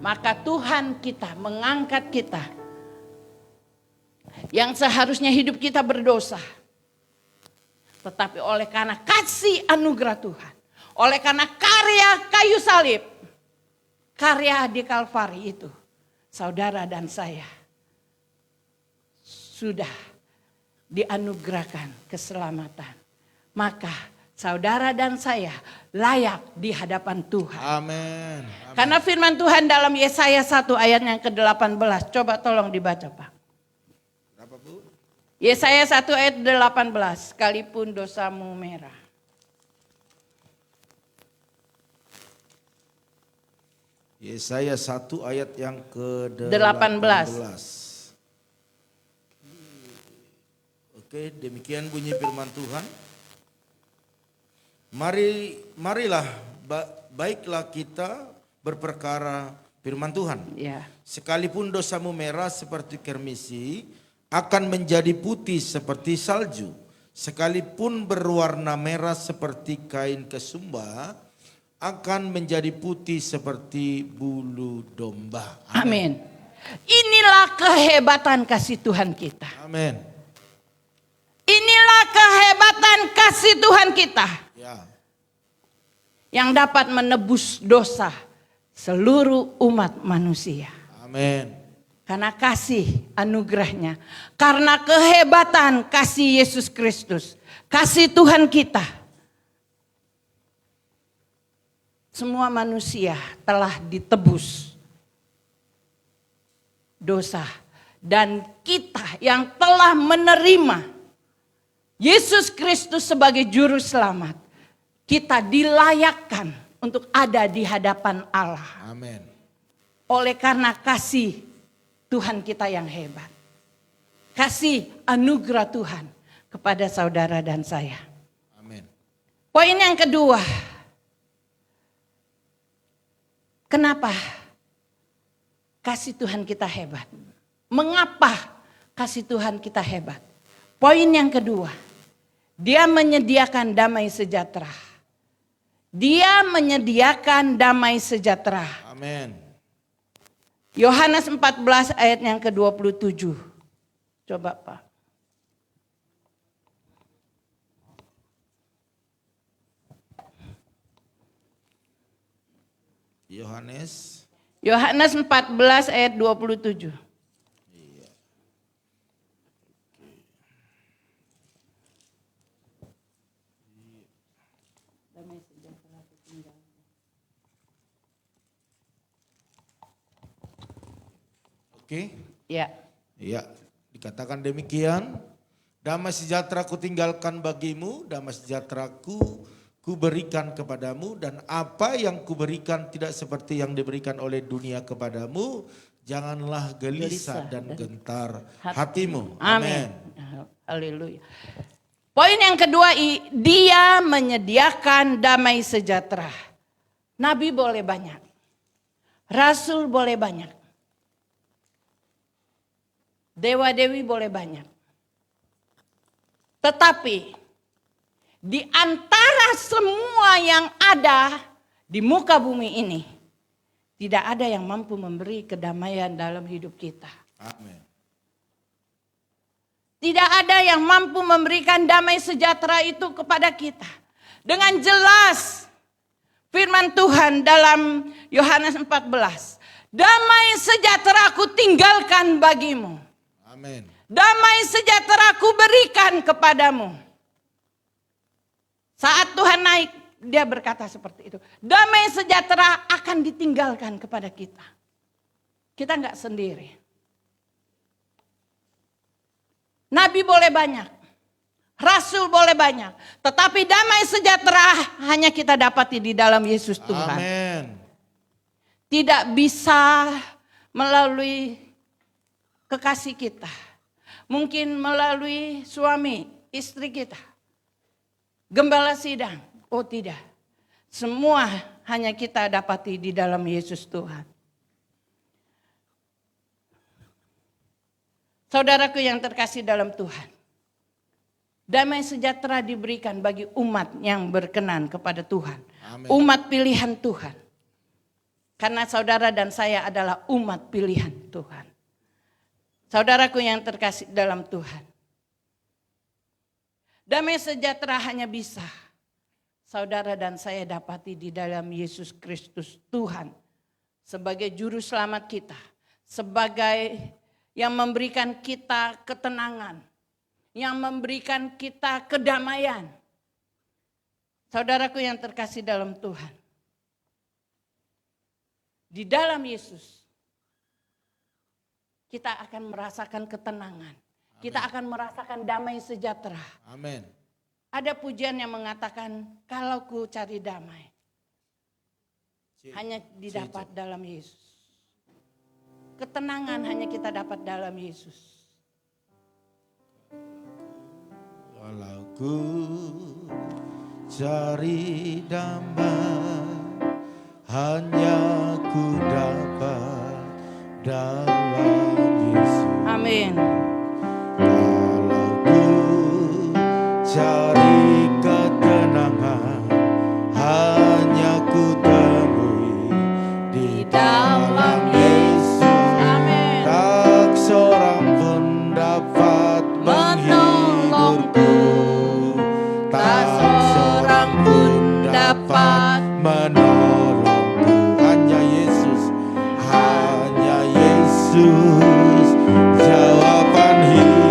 Maka Tuhan kita mengangkat kita yang seharusnya hidup kita berdosa. Tetapi oleh karena kasih anugerah Tuhan, oleh karena karya kayu salib, karya di Kalvari itu, saudara dan saya sudah dianugerahkan keselamatan. Maka saudara dan saya layak di hadapan Tuhan. Amin. Karena firman Tuhan dalam Yesaya 1 ayat yang ke-18. Coba tolong dibaca Pak. Berapa Bu? Yesaya 1 ayat 18. Sekalipun dosamu merah. Yesaya 1 ayat yang ke-18. 18. Oke, demikian bunyi firman Tuhan. Marilah baiklah kita berperkara firman Tuhan. Ya. Sekalipun dosamu merah seperti kermisi, akan menjadi putih seperti salju. Sekalipun berwarna merah seperti kain kesumba, akan menjadi putih seperti bulu domba. Amin. Inilah kehebatan kasih Tuhan kita. Amin. Inilah kehebatan kasih Tuhan kita. Ya. Yang dapat menebus dosa seluruh umat manusia. Amin. Karena kasih anugerahnya. Karena kehebatan kasih Yesus Kristus. Kasih Tuhan kita. Semua manusia telah ditebus dosa. Dan kita yang telah menerima Yesus Kristus sebagai juru selamat, kita dilayakkan untuk ada di hadapan Allah. Amin. Oleh karena kasih Tuhan kita yang hebat. Kasih anugerah Tuhan kepada saudara dan saya. Amin. Poin yang kedua. Kenapa kasih Tuhan kita hebat? Mengapa kasih Tuhan kita hebat? Poin yang kedua. Dia menyediakan damai sejahtera. Dia menyediakan damai sejahtera. Amin. Yohanes 14 ayat yang ke-27. Coba Pak. Yohanes 14 ayat 27. Oke. Ya. Ya, dikatakan demikian. Damai sejahtera ku tinggalkan bagimu, damai sejahtera ku berikan kepadamu, dan apa yang ku berikan tidak seperti yang diberikan oleh dunia kepadamu. Janganlah gelisah dan gentar hatimu. Amin. Haleluya. Poin yang kedua, dia menyediakan damai sejahtera. Nabi boleh banyak. Rasul boleh banyak. Dewa-dewi boleh banyak. Tetapi di antara semua yang ada di muka bumi ini, tidak ada yang mampu memberi kedamaian dalam hidup kita. Amin. Tidak ada yang mampu memberikan damai sejahtera itu kepada kita. Dengan jelas firman Tuhan dalam Yohanes 14. Damai sejahtera ku tinggalkan bagimu. Amin. Damai sejahtera ku berikan kepadamu. Saat Tuhan naik, dia berkata seperti itu. Damai sejahtera akan ditinggalkan kepada kita. Kita enggak sendiri. Nabi boleh banyak. Rasul boleh banyak. Tetapi damai sejahtera hanya kita dapati di dalam Yesus Tuhan. Amin. Tidak bisa melalui kekasih kita. Mungkin melalui suami, istri kita. Gembala sidang. Oh tidak. Semua hanya kita dapati di dalam Yesus Tuhan. Saudaraku yang terkasih dalam Tuhan. Damai sejahtera diberikan bagi umat yang berkenan kepada Tuhan. Amin. Umat pilihan Tuhan. Karena saudara dan saya adalah umat pilihan Tuhan. Saudaraku yang terkasih dalam Tuhan. Damai sejahtera hanya bisa saudara dan saya dapati di dalam Yesus Kristus Tuhan. Sebagai juru selamat kita. Sebagai yang memberikan kita ketenangan. Yang memberikan kita kedamaian. Saudaraku yang terkasih dalam Tuhan. Di dalam Yesus. Kita akan merasakan ketenangan. Amin. Kita akan merasakan damai sejahtera. Amin. Ada pujian yang mengatakan, kalau ku cari damai, hanya didapat dalam Yesus. Ketenangan hanya kita dapat dalam Yesus. Walau ku cari damai, hanya ku dapat dalam Yesus. Amin. Kalau ku cari ketenangan, hanya ku temui di dalam Yesus. Amin. Tak seorang pun dapat menghiburku, tak seorang pun dapat menolongku. Hanya Yesus, hanya Yesus, jawaban hidupku.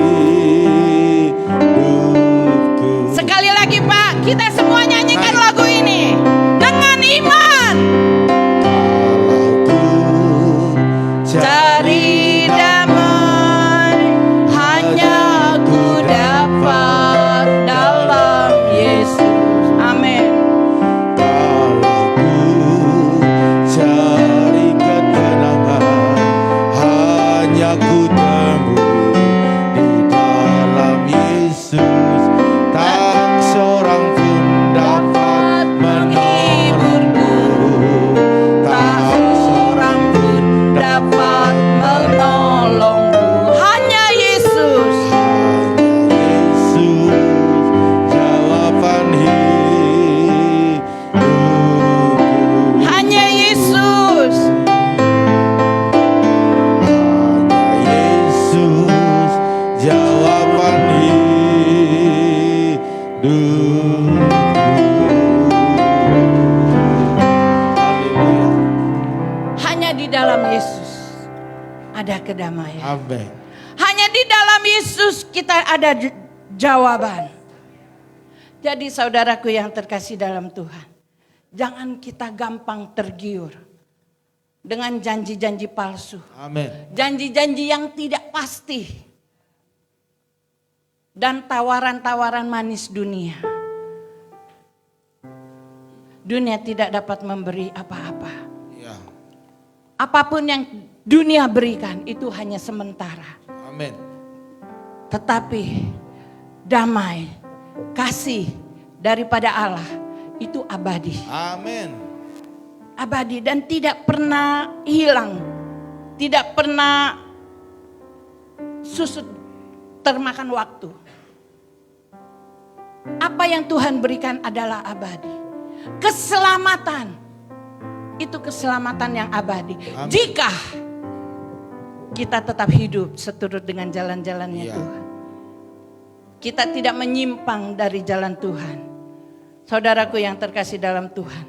Sekali lagi Pak, kita semua nyanyikan lagu ini dengan iman. Kalau ku Cari damai, hanya ku dapat dalam Yesus. Amin. Kalau ku cari ketenangan, hanya ku temui di dalam Yesus. Tak seorang pun dapat menghiburku, tak seorang pun dapat menolongku. Hanya Yesus. Yesus, jawaban hidupku. Yesus ada kedamaian. Amin. Hanya di dalam Yesus kita ada jawaban. Jadi saudaraku yang terkasih dalam Tuhan, jangan kita gampang tergiur dengan janji-janji palsu. Amin. Janji-janji yang tidak pasti. Dan tawaran-tawaran manis dunia. Dunia tidak dapat memberi apa-apa. Ya. Apapun yang dunia berikan itu hanya sementara. Amin. Tetapi damai, kasih daripada Allah itu abadi. Amin. Abadi dan tidak pernah hilang. Tidak pernah susut termakan waktu. Apa yang Tuhan berikan adalah abadi. Keselamatan. Itu keselamatan yang abadi. Amin. Jika kita tetap hidup seturut dengan jalan-jalannya Ya. Tuhan. Kita tidak menyimpang dari jalan Tuhan. Saudaraku yang terkasih dalam Tuhan.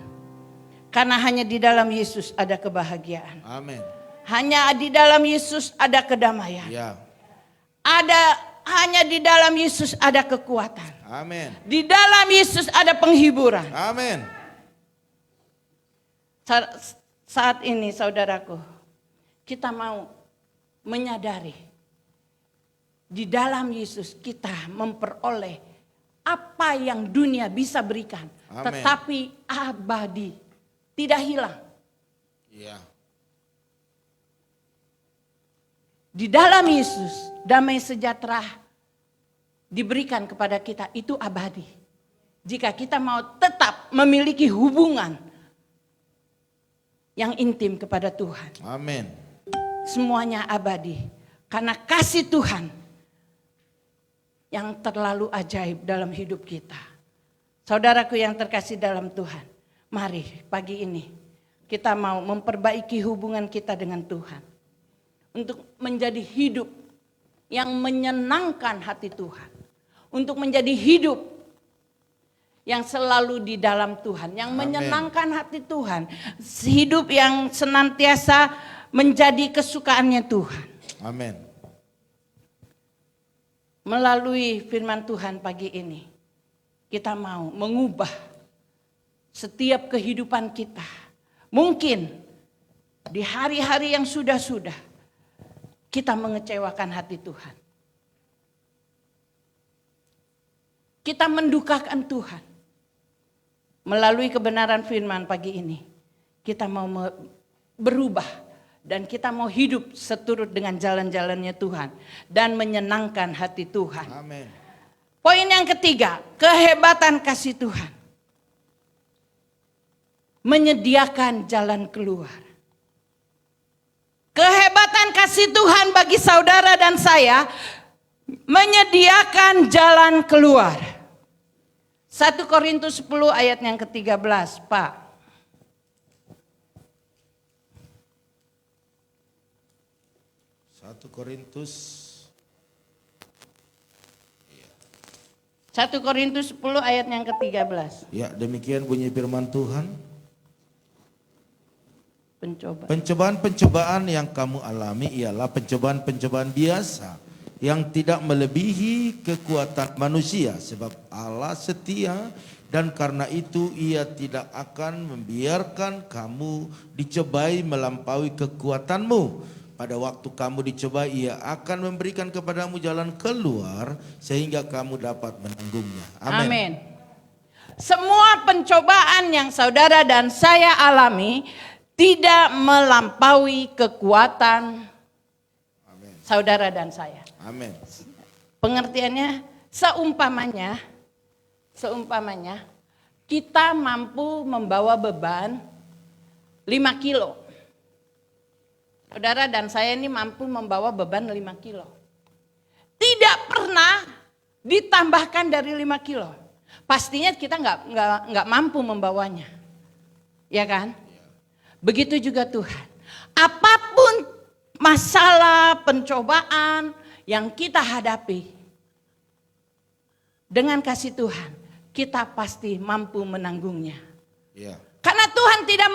Karena hanya di dalam Yesus ada kebahagiaan. Amin. Hanya di dalam Yesus ada kedamaian. Ya. Hanya di dalam Yesus ada kekuatan. Amin. Di dalam Yesus ada penghiburan. Amin. Saat ini saudaraku, kita mau menyadari di dalam Yesus kita memperoleh apa yang dunia bisa berikan. Amin. Tetapi abadi, tidak hilang. Ya. Di dalam Yesus damai sejahtera diberikan kepada kita, itu abadi. Jika kita mau tetap memiliki hubungan yang intim kepada Tuhan. Amin. Semuanya abadi. Karena kasih Tuhan yang terlalu ajaib dalam hidup kita. Saudaraku yang terkasih dalam Tuhan. Mari pagi ini kita mau memperbaiki hubungan kita dengan Tuhan. Untuk menjadi hidup yang menyenangkan hati Tuhan. Untuk menjadi hidup yang selalu di dalam Tuhan. Yang Amin. menyenangkan hati Tuhan. Hidup yang senantiasa menjadi kesukaannya Tuhan. Amin. Melalui firman Tuhan pagi ini. Kita mau mengubah setiap kehidupan kita. Mungkin di hari-hari yang sudah-sudah. Kita mengecewakan hati Tuhan. Kita mendukakan Tuhan. Melalui kebenaran firman pagi ini. Kita mau berubah. Dan kita mau hidup seturut dengan jalan-jalannya Tuhan. Dan menyenangkan hati Tuhan. Amin. Poin yang ketiga. Kehebatan kasih Tuhan. Menyediakan jalan keluar. Kehebatan kasih Tuhan bagi saudara dan saya menyediakan jalan keluar. 1 Korintus 10 ayat yang ke-13, Pak. 1 Korintus 1 Korintus 10 ayat yang ke-13. Ya, demikian bunyi firman Tuhan. Pencobaan yang kamu alami ialah pencobaan-pencobaan biasa yang tidak melebihi kekuatan manusia, sebab Allah setia dan karena itu Ia tidak akan membiarkan kamu dicobai melampaui kekuatanmu. Pada waktu kamu dicobai, Ia akan memberikan kepadamu jalan keluar sehingga kamu dapat menanggungnya. Amin. Amin. Semua pencobaan yang saudara dan saya alami tidak melampaui kekuatan saudara dan saya. Amin. Pengertiannya seumpamanya kita mampu membawa beban 5 kilo. Saudara dan saya ini mampu membawa beban 5 kilo. Tidak pernah ditambahkan dari 5 kilo. Pastinya kita nggak mampu membawanya. Ya kan? Begitu juga Tuhan. Apapun masalah, pencobaan yang kita hadapi. Dengan kasih Tuhan, kita pasti mampu menanggungnya. Ya. Karena Tuhan tidak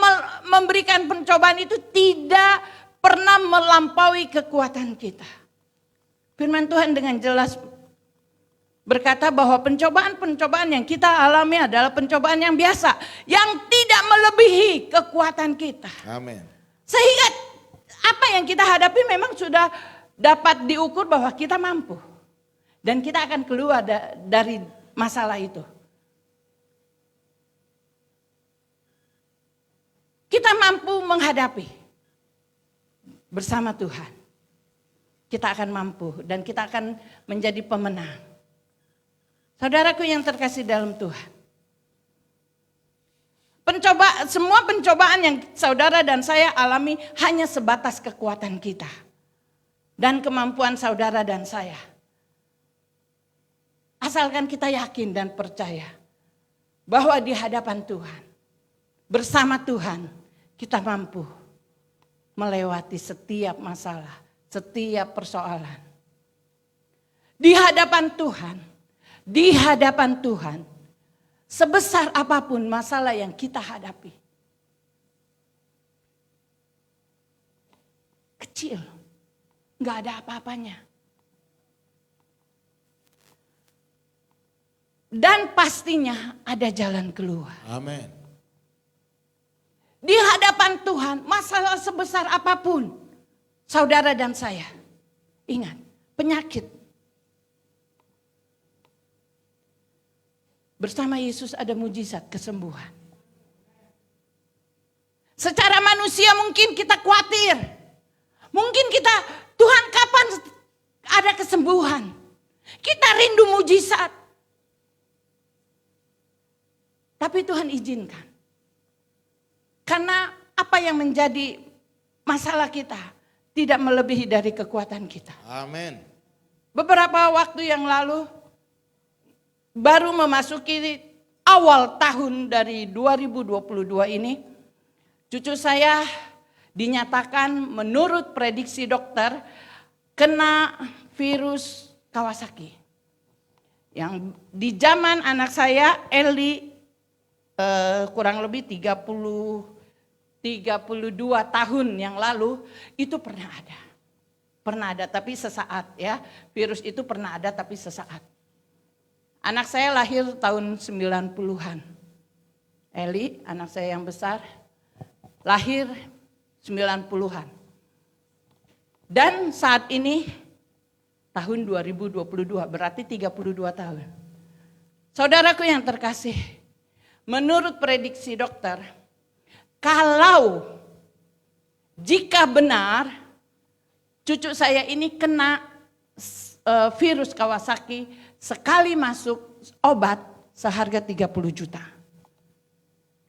memberikan pencobaan itu tidak pernah melampaui kekuatan kita. Firman Tuhan dengan jelas berkata bahwa pencobaan-pencobaan yang kita alami adalah pencobaan yang biasa, yang tidak melebihi kekuatan kita. Amin. Sehingga apa yang kita hadapi memang sudah dapat diukur bahwa kita mampu. Dan kita akan keluar dari masalah itu. Kita mampu menghadapi bersama Tuhan. Kita akan mampu dan kita akan menjadi pemenang. Saudaraku yang terkasih dalam Tuhan. Semua pencobaan yang saudara dan saya alami hanya sebatas kekuatan kita. Dan kemampuan saudara dan saya. Asalkan kita yakin dan percaya bahwa di hadapan Tuhan, bersama Tuhan, kita mampu melewati setiap masalah, setiap persoalan. Di hadapan Tuhan, sebesar apapun masalah yang kita hadapi, kecil, nggak ada apa-apanya. Dan pastinya ada jalan keluar. Amin. Di hadapan Tuhan, masalah sebesar apapun, saudara dan saya, ingat, penyakit. Bersama Yesus ada mujizat kesembuhan. Secara manusia mungkin kita khawatir. Mungkin kita, Tuhan kapan ada kesembuhan? Kita rindu mujizat. Tapi Tuhan izinkan. Karena apa yang menjadi masalah kita tidak melebihi dari kekuatan kita. Amin. Beberapa waktu yang lalu, baru memasuki awal tahun dari 2022 ini, cucu saya dinyatakan menurut prediksi dokter kena virus Kawasaki. Yang di zaman anak saya, Eli, kurang lebih 32 tahun yang lalu itu pernah ada. Pernah ada tapi sesaat ya. Virus itu pernah ada tapi sesaat. Anak saya lahir tahun 90-an. Eli, anak saya yang besar, lahir 90-an. Dan saat ini tahun 2022 berarti 32 tahun. Saudaraku yang terkasih, menurut prediksi dokter, kalau jika benar cucu saya ini kena virus Kawasaki, sekali masuk obat seharga 30 juta.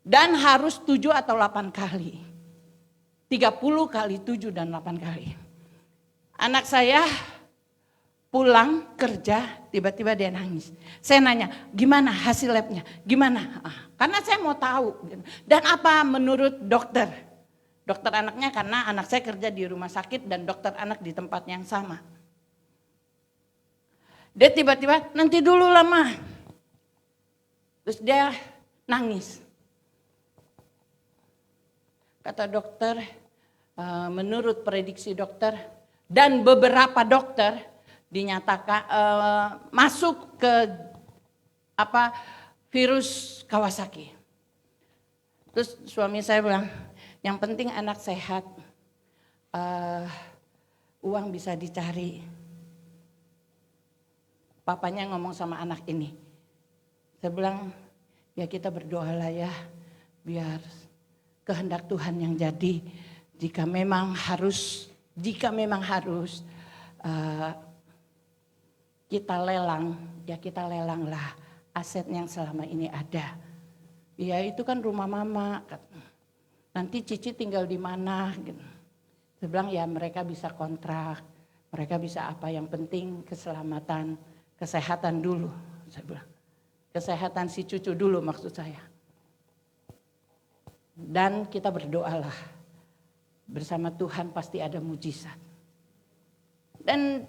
Dan harus 7 atau 8 kali. 30 kali 7 dan 8 kali. Anak saya pulang kerja, tiba-tiba dia nangis. Saya nanya, gimana hasil labnya? Gimana? Karena saya mau tahu. Dan apa menurut dokter? Dokter anaknya, karena anak saya kerja di rumah sakit dan dokter anak di tempat yang sama. Dia tiba-tiba, nanti dulu lah Ma. Terus dia nangis. Kata dokter, menurut prediksi dokter dan beberapa dokter, dinyatakan masuk ke virus Kawasaki. Terus suami saya bilang, yang penting anak sehat, uang bisa dicari. Papanya ngomong sama anak ini. Saya bilang, ya kita berdoalah ya, biar kehendak Tuhan yang jadi. Jika memang harus kita lelang, ya kita lelanglah aset yang selama ini ada. Ya itu kan rumah mama, nanti Cici tinggal di mana? Saya bilang ya mereka bisa kontrak, mereka bisa apa, yang penting keselamatan, kesehatan dulu. Saya bilang, kesehatan si cucu dulu maksud saya. Dan kita berdoalah, bersama Tuhan pasti ada mujizat. Dan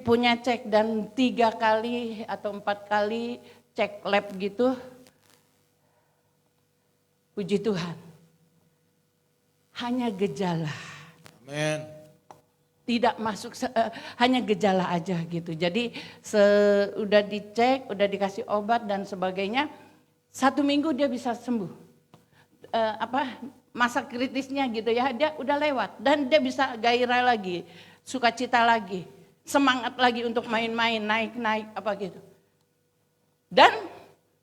punya cek dan 3 kali atau 4 kali cek lab gitu. Puji Tuhan. Hanya gejala. Amin. Tidak masuk hanya gejala aja gitu. Jadi udah dicek, udah dikasih obat dan sebagainya, 1 minggu dia bisa sembuh. Masa kritisnya gitu ya, dia udah lewat dan dia bisa gairah lagi, sukacita lagi, semangat lagi untuk main-main, naik-naik apa gitu. Dan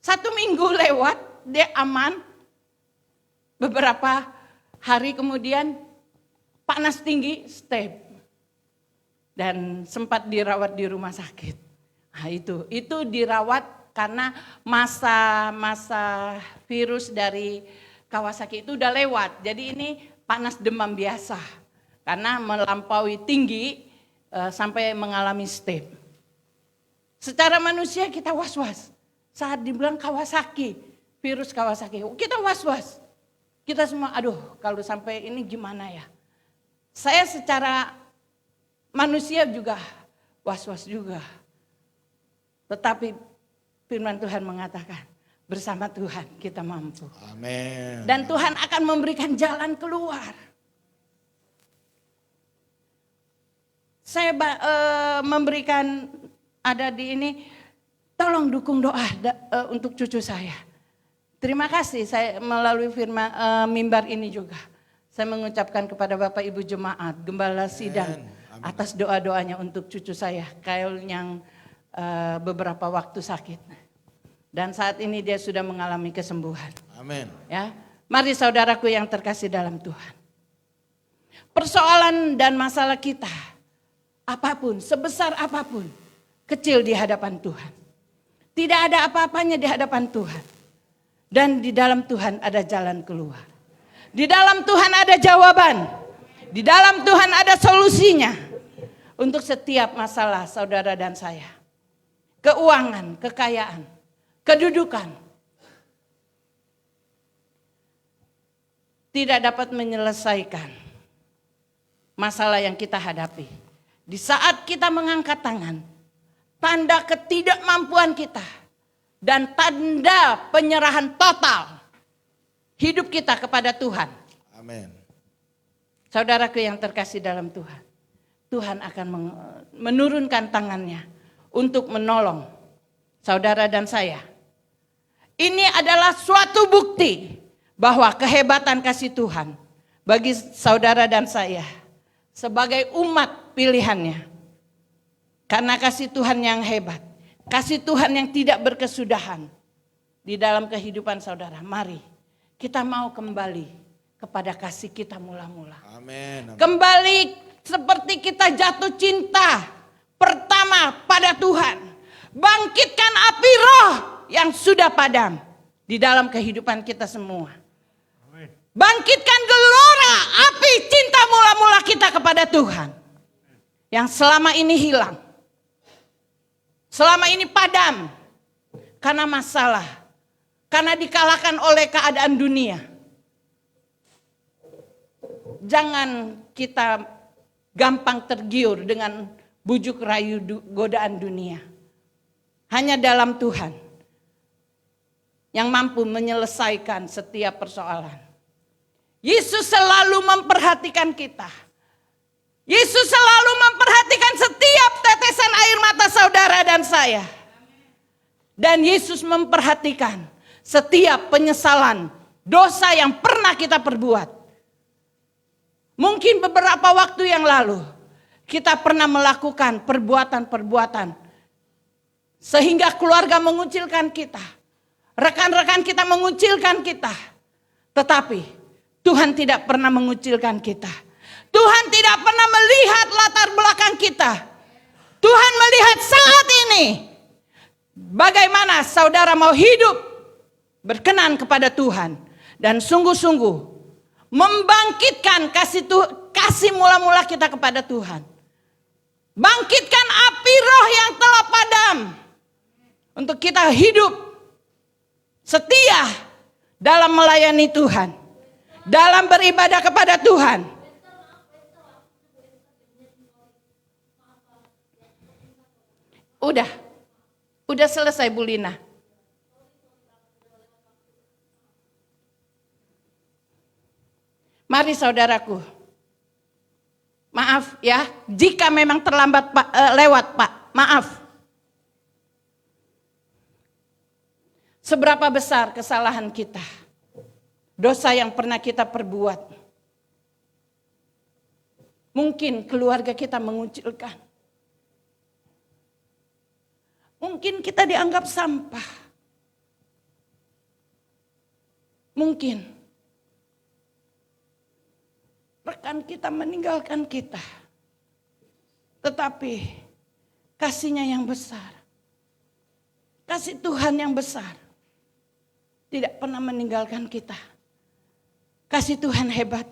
1 minggu lewat, dia aman. Beberapa hari kemudian panas tinggi, step. Dan sempat dirawat di rumah sakit. Nah itu dirawat karena masa virus dari Kawasaki itu udah lewat. Jadi ini panas demam biasa. Karena melampaui tinggi sampai mengalami step. Secara manusia kita was-was. Saat dibilang Kawasaki, virus Kawasaki, kita was-was. Kita semua, aduh kalau sampai ini gimana ya. Saya secara manusia juga was-was juga. Tetapi firman Tuhan mengatakan, bersama Tuhan kita mampu. Amin. Dan Tuhan akan memberikan jalan keluar. Saya memberikan ada di ini, tolong dukung doa untuk cucu saya. Terima kasih saya melalui firman mimbar ini juga. Saya mengucapkan kepada Bapak Ibu Jemaat, Gembala Sidang, atas doa-doanya untuk cucu saya, Kyle yang beberapa waktu sakit. Dan saat ini dia sudah mengalami kesembuhan. Amin. Ya, mari saudaraku yang terkasih dalam Tuhan. Persoalan dan masalah kita, apapun, sebesar apapun, kecil di hadapan Tuhan. Tidak ada apa-apanya di hadapan Tuhan. Dan di dalam Tuhan ada jalan keluar. Di dalam Tuhan ada jawaban. Di dalam Tuhan ada solusinya. Untuk setiap masalah saudara dan saya. Keuangan, kekayaan, kedudukan. Tidak dapat menyelesaikan masalah yang kita hadapi. Di saat kita mengangkat tangan, tanda ketidakmampuan kita. Dan tanda penyerahan total hidup kita kepada Tuhan. Amin. Saudaraku yang terkasih dalam Tuhan. Tuhan akan menurunkan tangannya untuk menolong saudara dan saya. Ini adalah suatu bukti bahwa kehebatan kasih Tuhan bagi saudara dan saya sebagai umat pilihannya. Karena kasih Tuhan yang hebat, kasih Tuhan yang tidak berkesudahan di dalam kehidupan saudara. Mari kita mau kembali kepada kasih kita mula-mula. Amin. Kembali seperti kita jatuh cinta pertama pada Tuhan. Bangkitkan api roh yang sudah padam di dalam kehidupan kita semua. Bangkitkan gelora api cinta mula-mula kita kepada Tuhan. Yang selama ini hilang. Selama ini padam karena masalah, karena dikalahkan oleh keadaan dunia. Jangan kita gampang tergiur dengan bujuk rayu godaan dunia. Hanya dalam Tuhan yang mampu menyelesaikan setiap persoalan. Yesus selalu memperhatikan kita. Yesus selalu memperhatikan setiap tetesan air mata saudara dan saya. Dan Yesus memperhatikan setiap penyesalan dosa yang pernah kita perbuat. Mungkin beberapa waktu yang lalu kita pernah melakukan perbuatan-perbuatan sehingga keluarga mengucilkan kita. Rekan-rekan kita mengucilkan kita. Tetapi Tuhan tidak pernah mengucilkan kita. Tuhan tidak pernah melihat latar belakang kita. Tuhan melihat saat ini. Bagaimana saudara mau hidup berkenan kepada Tuhan. Dan sungguh-sungguh membangkitkan kasih mula-mula kita kepada Tuhan. Bangkitkan api roh yang telah padam. Untuk kita hidup setia dalam melayani Tuhan. Dalam beribadah kepada Tuhan. Udah selesai Bu Lina. Mari saudaraku, Maaf ya, jika memang terlambat Pak, lewat Pak, maaf. Seberapa besar kesalahan kita, dosa yang pernah kita perbuat. Mungkin keluarga kita mengucilkan. Mungkin kita dianggap sampah. Mungkin rekan kita meninggalkan kita. Tetapi kasih-Nya yang besar, kasih Tuhan yang besar tidak pernah meninggalkan kita. Kasih Tuhan hebat.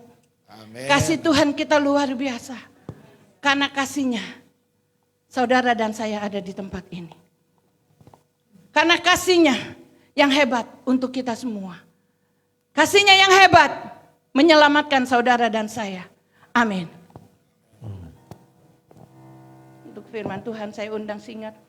Amin. Kasih Tuhan kita luar biasa. Karena kasih-Nya, saudara dan saya ada di tempat ini. Karena kasih-Nya yang hebat untuk kita semua. Kasih-Nya yang hebat menyelamatkan saudara dan saya. Amin. Untuk firman Tuhan saya undang Singat.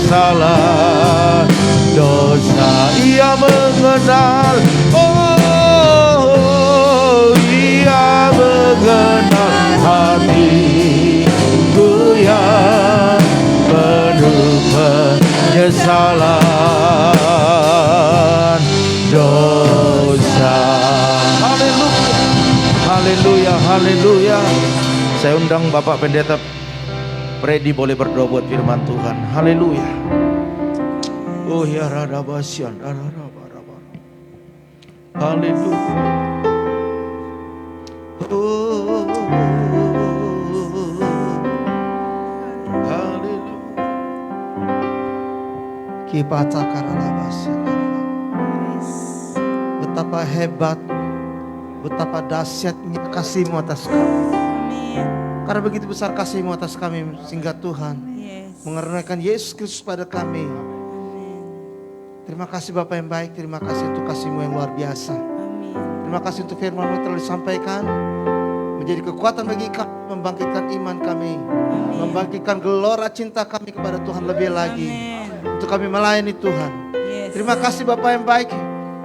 Salah dosa ia mengenal, oh ia mengenal hatiku yang penuh penyesalan dosa. Haleluya, haleluya, haleluya. Saya undang Bapak Pendeta Freddy boleh berdoa buat firman Tuhan. Haleluya. Oh ya radabasyan, haleluya. Oh, haleluya. Betapa hebat, betapa dahsyatnya kasih-Mu atas kami. Karena begitu besar kasih-Mu atas kami, sehingga Tuhan mengernakan Yesus Kristus pada kami. Terima kasih Bapa yang baik, terima kasih untuk kasih-Mu yang luar biasa. Terima kasih untuk firman-Mu yang telah disampaikan, menjadi kekuatan bagi kami, membangkitkan iman kami, membangkitkan gelora cinta kami kepada Tuhan lebih lagi, untuk kami melayani Tuhan. Terima kasih Bapa yang baik,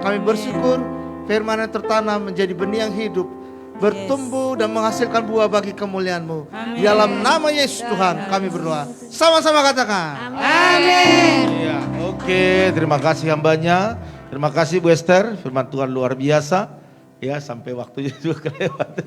kami bersyukur firman yang tertanam menjadi benih yang hidup, bertumbuh dan menghasilkan buah bagi kemuliaan-Mu. Di dalam nama Yesus Tuhan kami berdoa. Sama-sama katakan. Amin. Ya, oke, terima kasih hambanya. Terima kasih Bu Esther, firman Tuhan luar biasa. Ya sampai waktunya juga kelewat.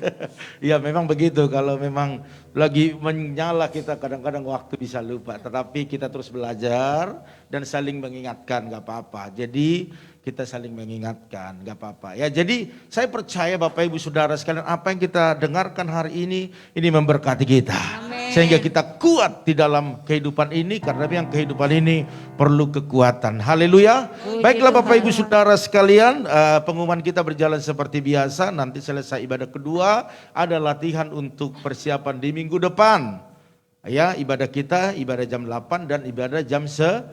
Ya memang begitu, kalau memang lagi menyala kita kadang-kadang waktu bisa lupa. Tetapi kita terus belajar dan saling mengingatkan, gak apa-apa. Jadi kita saling mengingatkan, gak apa-apa. Ya jadi saya percaya Bapak Ibu Saudara sekalian, apa yang kita dengarkan hari ini memberkati kita. Sehingga kita kuat di dalam kehidupan ini, karena yang kehidupan ini perlu kekuatan. Haleluya. Baiklah Bapak Ibu Saudara sekalian, pengumuman kita berjalan seperti biasa. Nanti selesai ibadah kedua ada latihan untuk persiapan di minggu depan. Ya, ibadah kita ibadah jam 8 dan ibadah jam 10.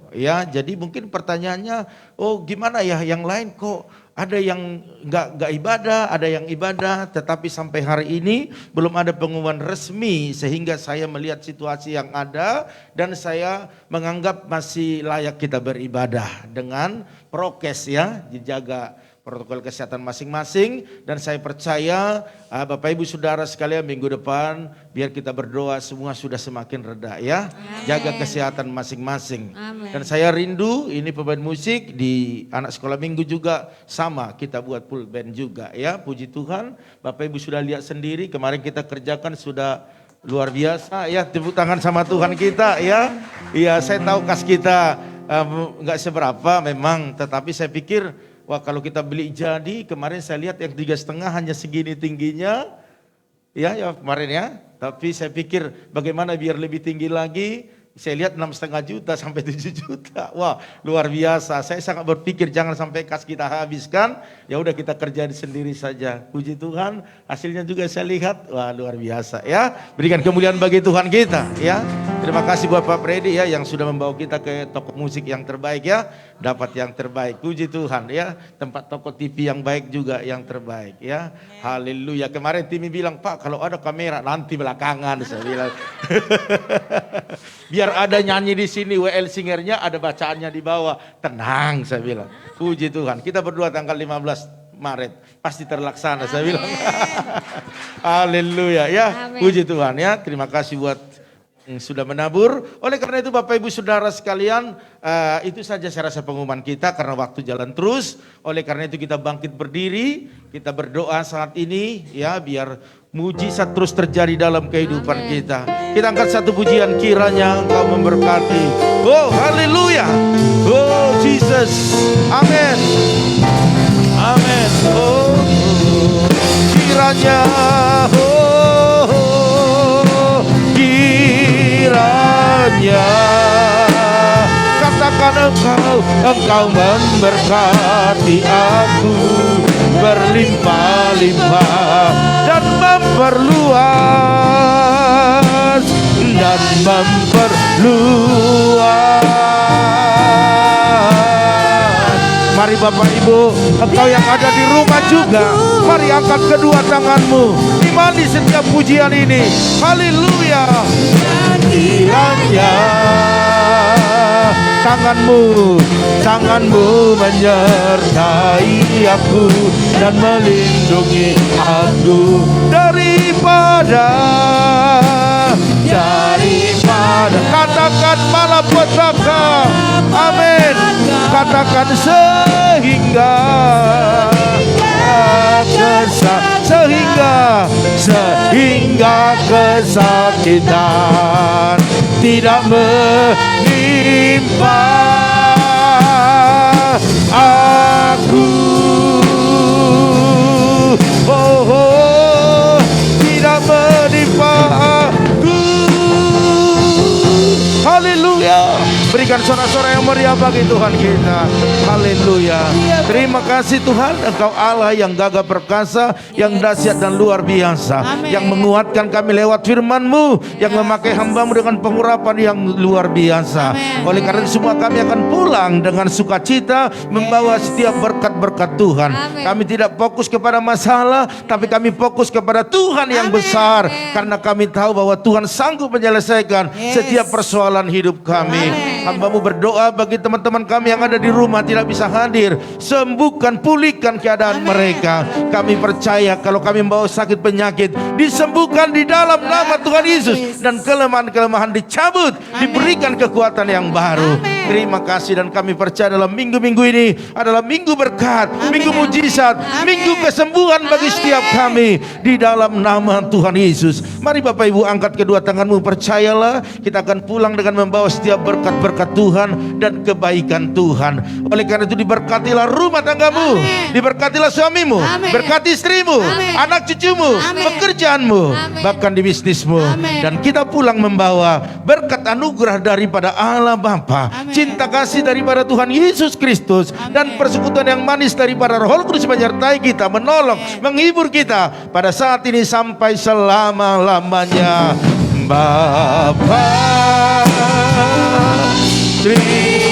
Ya, jadi mungkin pertanyaannya, oh gimana ya yang lain kok ada yang nggak ibadah, ada yang ibadah, tetapi sampai hari ini belum ada pengumuman resmi sehingga saya melihat situasi yang ada dan saya menganggap masih layak kita beribadah dengan prokes ya, dijaga protokol kesehatan masing-masing, dan saya percaya Bapak Ibu Saudara sekalian minggu depan biar kita berdoa semua sudah semakin reda ya. Amen. Jaga kesehatan masing-masing. Dan saya rindu ini pemain musik di anak sekolah minggu juga sama, kita buat full band juga ya. Puji Tuhan, Bapak Ibu sudah lihat sendiri kemarin kita kerjakan sudah luar biasa ya. Tepuk tangan sama Tuhan kita ya. Iya, saya tahu kas kita nggak seberapa memang, tetapi saya pikir wah kalau kita beli jadi, kemarin saya lihat yang 3,5 hanya segini tingginya, ya kemarin ya. Tapi saya pikir bagaimana biar lebih tinggi lagi, saya lihat 6,5 juta sampai 7 juta. Wah luar biasa, saya sangat berpikir jangan sampai kas kita habiskan, ya udah kita kerjain sendiri saja. Puji Tuhan, hasilnya juga saya lihat, wah luar biasa ya. Berikan kemuliaan bagi Tuhan kita ya. Terima kasih buat Pak Freddy ya yang sudah membawa kita ke toko musik yang terbaik ya. Dapat yang terbaik, puji Tuhan ya. Tempat toko TV yang baik juga yang terbaik ya. Haleluya. Kemarin Timi bilang, Pak kalau ada kamera nanti belakangan, saya bilang. Biar ada nyanyi di sini, WL Singernya ada bacaannya di bawah. Tenang saya bilang. Puji Tuhan. Kita berdua tanggal 15 Maret pasti terlaksana saya bilang. Haleluya ya. Puji Tuhan ya. Terima kasih buat sudah menabur. Oleh karena itu Bapak Ibu Saudara sekalian, itu saja saya rasa pengumuman kita karena waktu jalan terus. Oleh karena itu kita bangkit berdiri, kita berdoa saat ini ya biar mujizat terus terjadi dalam kehidupan kita. Kita angkat satu pujian, kiranya Engkau memberkati. Oh haleluya. Oh Jesus. Amin. Amin. Oh, kiranya kiranya katakan engkau memberkati aku berlimpah-limpah dan memperluas Mari Bapak Ibu, engkau yang ada di rumah juga, mari angkat kedua tanganmu, imani setiap pujian ini. Haleluya. Kiranya tanganmu menyertai aku dan melindungi aku daripada katakan malapetaka. Amin. Katakan sehingga kesakitan tidak menimpa aku. Tidak menimpa aku. Haleluya. Berikan sorak-sorak yang meriah bagi Tuhan kita. Haleluya. Terima kasih Tuhan, Engkau Allah yang gagah perkasa, yang dahsyat dan luar biasa. Amen. Yang menguatkan kami lewat firman-Mu, yang memakai hamba-Mu dengan pengurapan yang luar biasa. Amen. Oleh karena itu semua kami akan pulang dengan sukacita, membawa setiap berkat-berkat Tuhan. Amen. Kami tidak fokus kepada masalah, tapi kami fokus kepada Tuhan yang besar. Karena kami tahu bahwa Tuhan sanggup menyelesaikan setiap persoalan hidup kami. Amen. Hamba-Mu berdoa bagi teman-teman kami yang ada di rumah tidak bisa hadir. Sembuhkan, pulihkan keadaan mereka. Kami percaya kalau kami membawa sakit penyakit disembuhkan di dalam nama Tuhan Yesus. Dan kelemahan-kelemahan dicabut, diberikan kekuatan yang baru. Terima kasih, dan kami percaya dalam minggu-minggu ini adalah minggu berkat, minggu mujizat, minggu kesembuhan bagi setiap kami di dalam nama Tuhan Yesus. Mari Bapak Ibu angkat kedua tanganmu, percayalah kita akan pulang dengan membawa setiap berkat-berkat Tuhan dan kebaikan Tuhan. Oleh karena itu diberkatilah rumah tanggamu, diberkatilah suamimu, berkati istrimu, anak cucumu, pekerjaanmu, bahkan di bisnismu. Dan kita pulang membawa berkat anugerah daripada Allah Bapa, cinta kasih daripada Tuhan Yesus Kristus, dan persekutuan yang manis daripada Roh Kudus menyertai kita, menolong, menghibur kita pada saat ini sampai selama-lamanya. Bapa, terima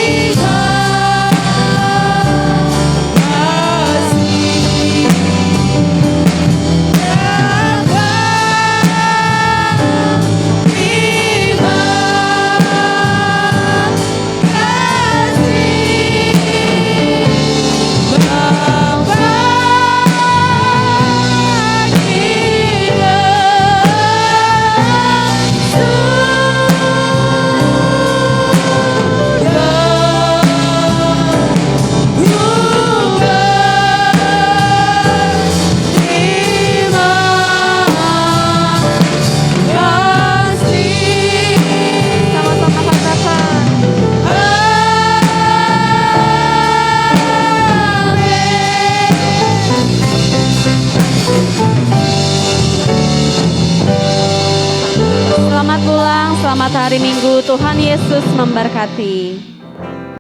Selamat pulang, selamat hari Minggu. Tuhan Yesus memberkati.